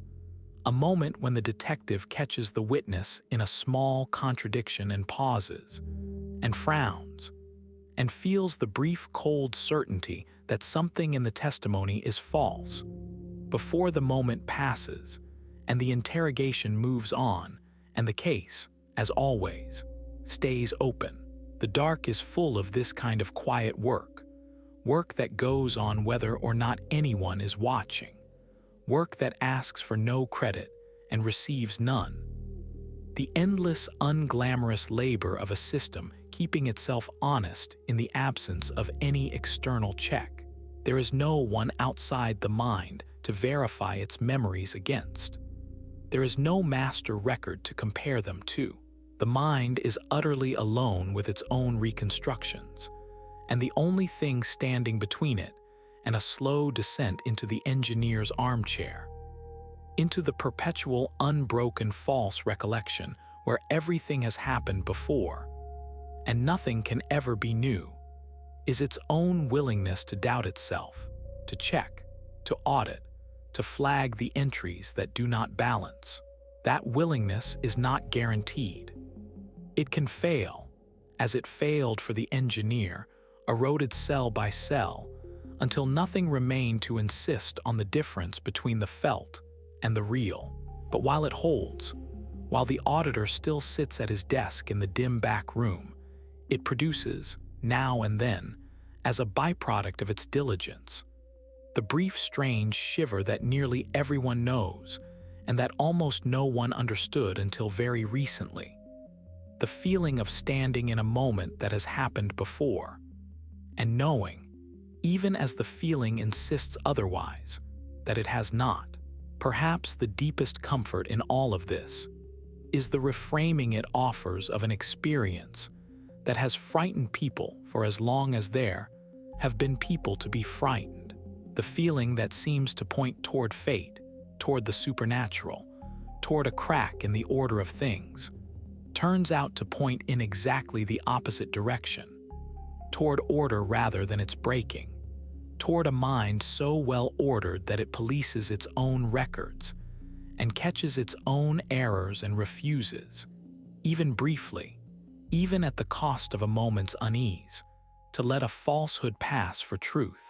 a moment when the detective catches the witness in a small contradiction and pauses, and frowns, and feels the brief cold certainty that something in the testimony is false, before the moment passes, and the interrogation moves on, and the case, as always, stays open. The dark is full of this kind of quiet work that goes on whether or not anyone is watching, work that asks for no credit and receives none. The endless, unglamorous labor of a system keeping itself honest in the absence of any external check. There is no one outside the mind to verify its memories against. There is no master record to compare them to. The mind is utterly alone with its own reconstructions, and the only thing standing between it and a slow descent into the engineer's armchair, into the perpetual, unbroken false recollection where everything has happened before, and nothing can ever be new, is its own willingness to doubt itself, to check, to audit, to flag the entries that do not balance. That willingness is not guaranteed. It can fail, as it failed for the engineer, eroded cell by cell, until nothing remained to insist on the difference between the felt and the real. But while it holds, while the auditor still sits at his desk in the dim back room, it produces, now and then, as a byproduct of its diligence, the brief strange shiver that nearly everyone knows and that almost no one understood until very recently. The feeling of standing in a moment that has happened before, and knowing, even as the feeling insists otherwise, that it has not. Perhaps the deepest comfort in all of this is the reframing it offers of an experience that has frightened people for as long as there have been people to be frightened. The feeling that seems to point toward fate, toward the supernatural, toward a crack in the order of things, turns out to point in exactly the opposite direction, toward order rather than its breaking, toward a mind so well ordered that it polices its own records and catches its own errors and refuses, even briefly, even at the cost of a moment's unease, to let a falsehood pass for truth.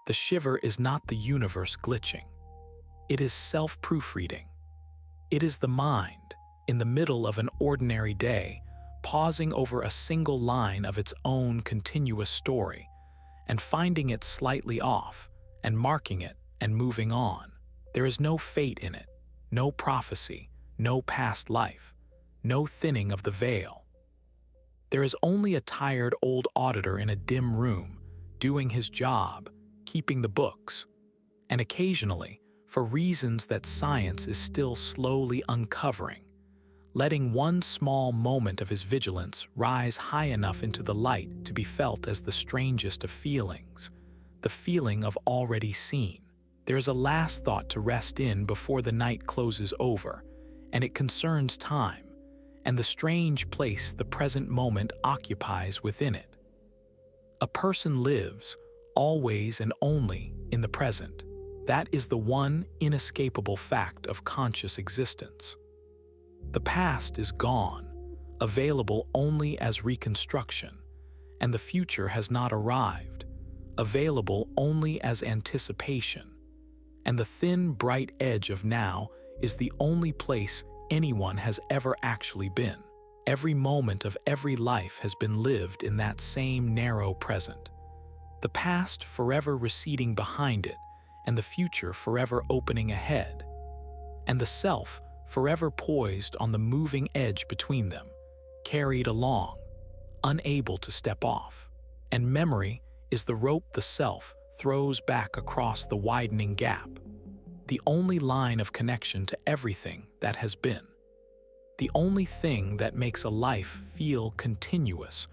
The shiver is not the universe glitching. It is self-proofreading. It is the mind, in the middle of an ordinary day, pausing over a single line of its own continuous story and finding it slightly off and marking it and moving on. There is no fate in it, no prophecy, no past life, no thinning of the veil. There is only a tired old auditor in a dim room, doing his job, keeping the books, and occasionally, for reasons that science is still slowly uncovering, letting one small moment of his vigilance rise high enough into the light to be felt as the strangest of feelings, the feeling of already seen. There is a last thought to rest in before the night closes over, and it concerns time, and the strange place the present moment occupies within it. A person lives, always and only, in the present. That is the one inescapable fact of conscious existence. The past is gone, available only as reconstruction, and the future has not arrived, available only as anticipation. And the thin, bright edge of now is the only place anyone has ever actually been. Every moment of every life has been lived in that same narrow present, the past forever receding behind it, and the future forever opening ahead, and the self forever poised on the moving edge between them, carried along, unable to step off. And memory is the rope the self throws back across the widening gap, the only line of connection to everything that has been, the only thing that makes a life feel continuous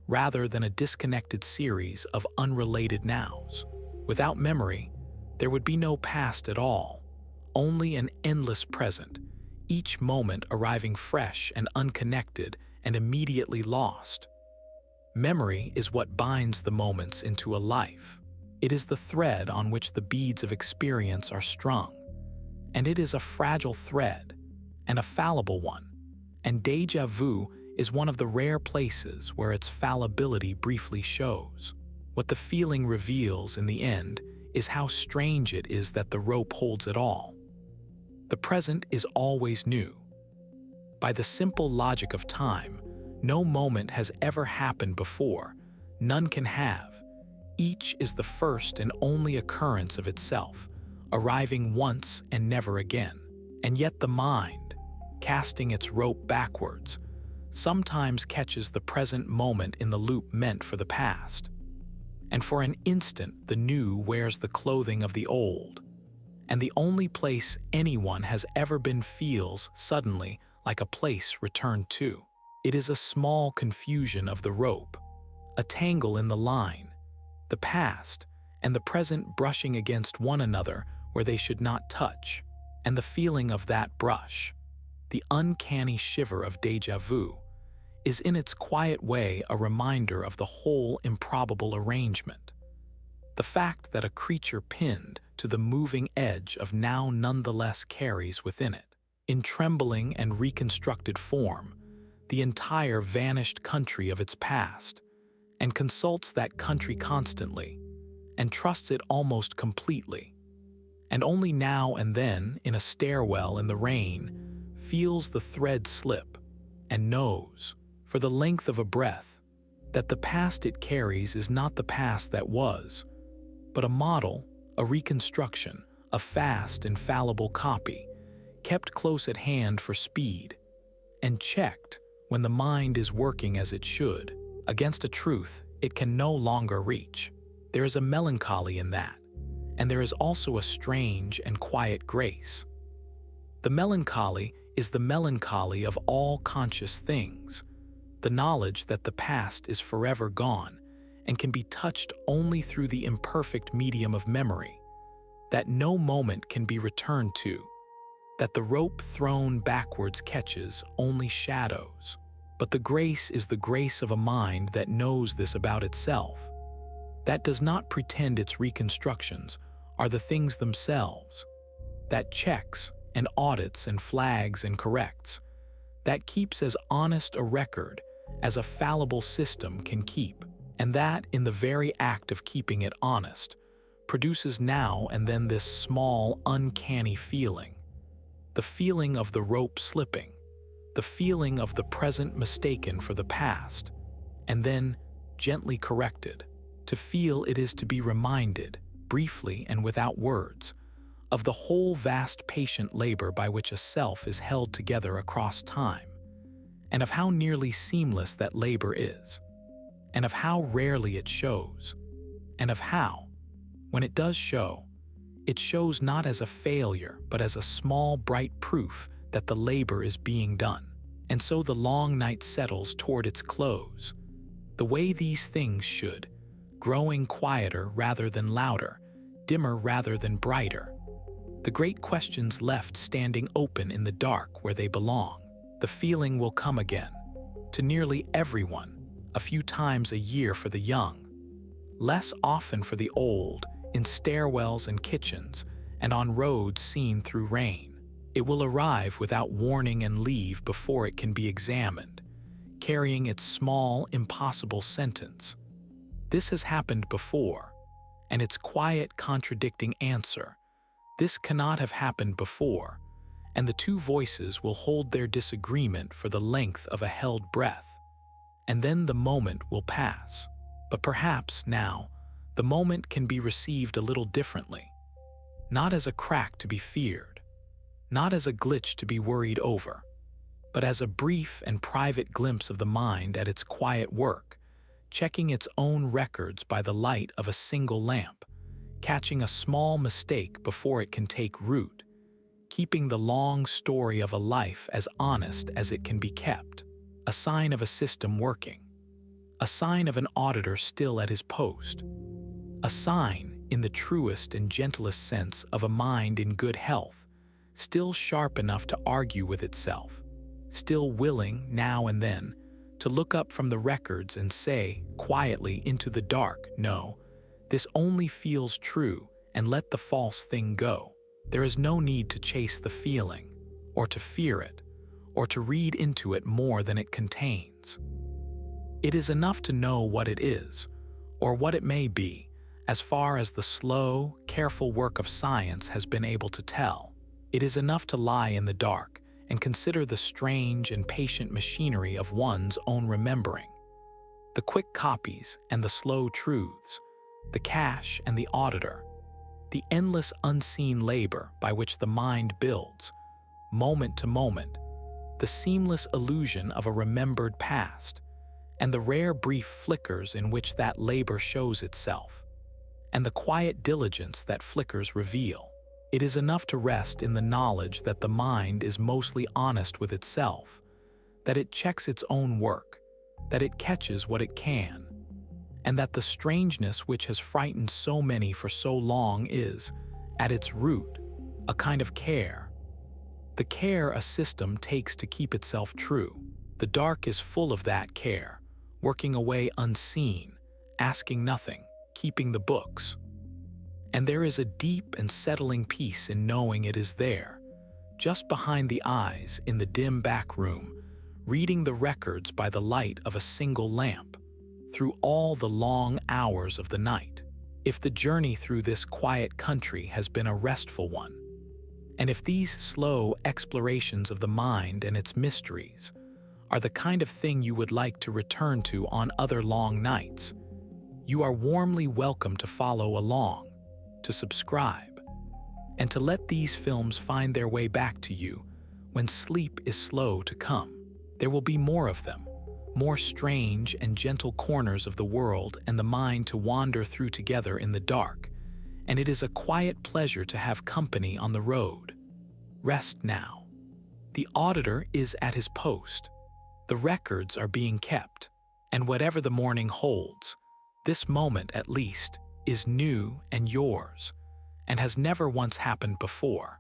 rather than a disconnected series of unrelated nows. Without memory, there would be no past at all, only an endless present, each moment arriving fresh and unconnected and immediately lost. Memory is what binds the moments into a life. It is the thread on which the beads of experience are strung, and it is a fragile thread, and a fallible one, and déjà vu is one of the rare places where its fallibility briefly shows. What the feeling reveals in the end is how strange it is that the rope holds it all. The present is always new. By the simple logic of time, no moment has ever happened before, none can have. Each is the first and only occurrence of itself, arriving once and never again. And yet the mind, casting its rope backwards, sometimes catches the present moment in the loop meant for the past. And for an instant the new wears the clothing of the old, and the only place anyone has ever been feels suddenly like a place returned to. It is a small confusion of the rope, a tangle in the line, the past and the present brushing against one another where they should not touch, and the feeling of that brush, the uncanny shiver of déjà vu, is in its quiet way a reminder of the whole improbable arrangement. The fact that a creature pinned to the moving edge of now nonetheless carries within it, in trembling and reconstructed form, the entire vanished country of its past, and consults that country constantly, and trusts it almost completely. And only now and then, in a stairwell in the rain, feels the thread slip and knows, for the length of a breath, that the past it carries is not the past that was, but a model, a reconstruction, a fast, infallible copy, kept close at hand for speed, and checked when the mind is working as it should, against a truth it can no longer reach. There is a melancholy in that, and there is also a strange and quiet grace. The melancholy is the melancholy of all conscious things, the knowledge that the past is forever gone and can be touched only through the imperfect medium of memory, that no moment can be returned to, that the rope thrown backwards catches only shadows. But the grace is the grace of a mind that knows this about itself, that does not pretend its reconstructions are the things themselves, that checks and audits and flags and corrects, that keeps as honest a record as a fallible system can keep, and that, in the very act of keeping it honest, produces now and then this small, uncanny feeling, the feeling of the rope slipping, the feeling of the present mistaken for the past, and then gently corrected. To feel it is to be reminded, briefly and without words, of the whole vast patient labor by which a self is held together across time, and of how nearly seamless that labor is, and of how rarely it shows, and of how, when it does show, it shows not as a failure but as a small bright proof that the labor is being done. And so the long night settles toward its close, the way these things should, growing quieter rather than louder, dimmer rather than brighter. The great questions left standing open in the dark where they belong. The feeling will come again, to nearly everyone, a few times a year for the young, less often for the old, in stairwells and kitchens, and on roads seen through rain. It will arrive without warning and leave before it can be examined, carrying its small, impossible sentence. This has happened before, and its quiet, contradicting answer, this cannot have happened before, and the two voices will hold their disagreement for the length of a held breath, and then the moment will pass. But perhaps now, the moment can be received a little differently, not as a crack to be feared, not as a glitch to be worried over, but as a brief and private glimpse of the mind at its quiet work, checking its own records by the light of a single lamp, catching a small mistake before it can take root, keeping the long story of a life as honest as it can be kept, a sign of a system working, a sign of an auditor still at his post, a sign, in the truest and gentlest sense, of a mind in good health, still sharp enough to argue with itself, still willing, now and then, to look up from the records and say, quietly into the dark, no, this only feels true, and let the false thing go. There is no need to chase the feeling, or to fear it, or to read into it more than it contains. It is enough to know what it is, or what it may be, as far as the slow, careful work of science has been able to tell. It is enough to lie in the dark and consider the strange and patient machinery of one's own remembering, the quick copies and the slow truths, the cache and the auditor, the endless unseen labor by which the mind builds, moment to moment, the seamless illusion of a remembered past, and the rare brief flickers in which that labor shows itself, and the quiet diligence that flickers reveal. It is enough to rest in the knowledge that the mind is mostly honest with itself, that it checks its own work, that it catches what it can, and that the strangeness which has frightened so many for so long is, at its root, a kind of care. The care a system takes to keep itself true. The dark is full of that care, working away unseen, asking nothing, keeping the books. And there is a deep and settling peace in knowing it is there, just behind the eyes in the dim back room, reading the records by the light of a single lamp, through all the long hours of the night. if the journey through this quiet country has been a restful one, and if these slow explorations of the mind and its mysteries are the kind of thing you would like to return to on other long nights, you are warmly welcome to follow along, to subscribe, and to let these films find their way back to you when sleep is slow to come. There will be more of them, more strange and gentle corners of the world and the mind to wander through together in the dark, and it is a quiet pleasure to have company on the road. Rest now. The auditor is at his post. The records are being kept, and whatever the morning holds, this moment at least is new and yours, and has never once happened before.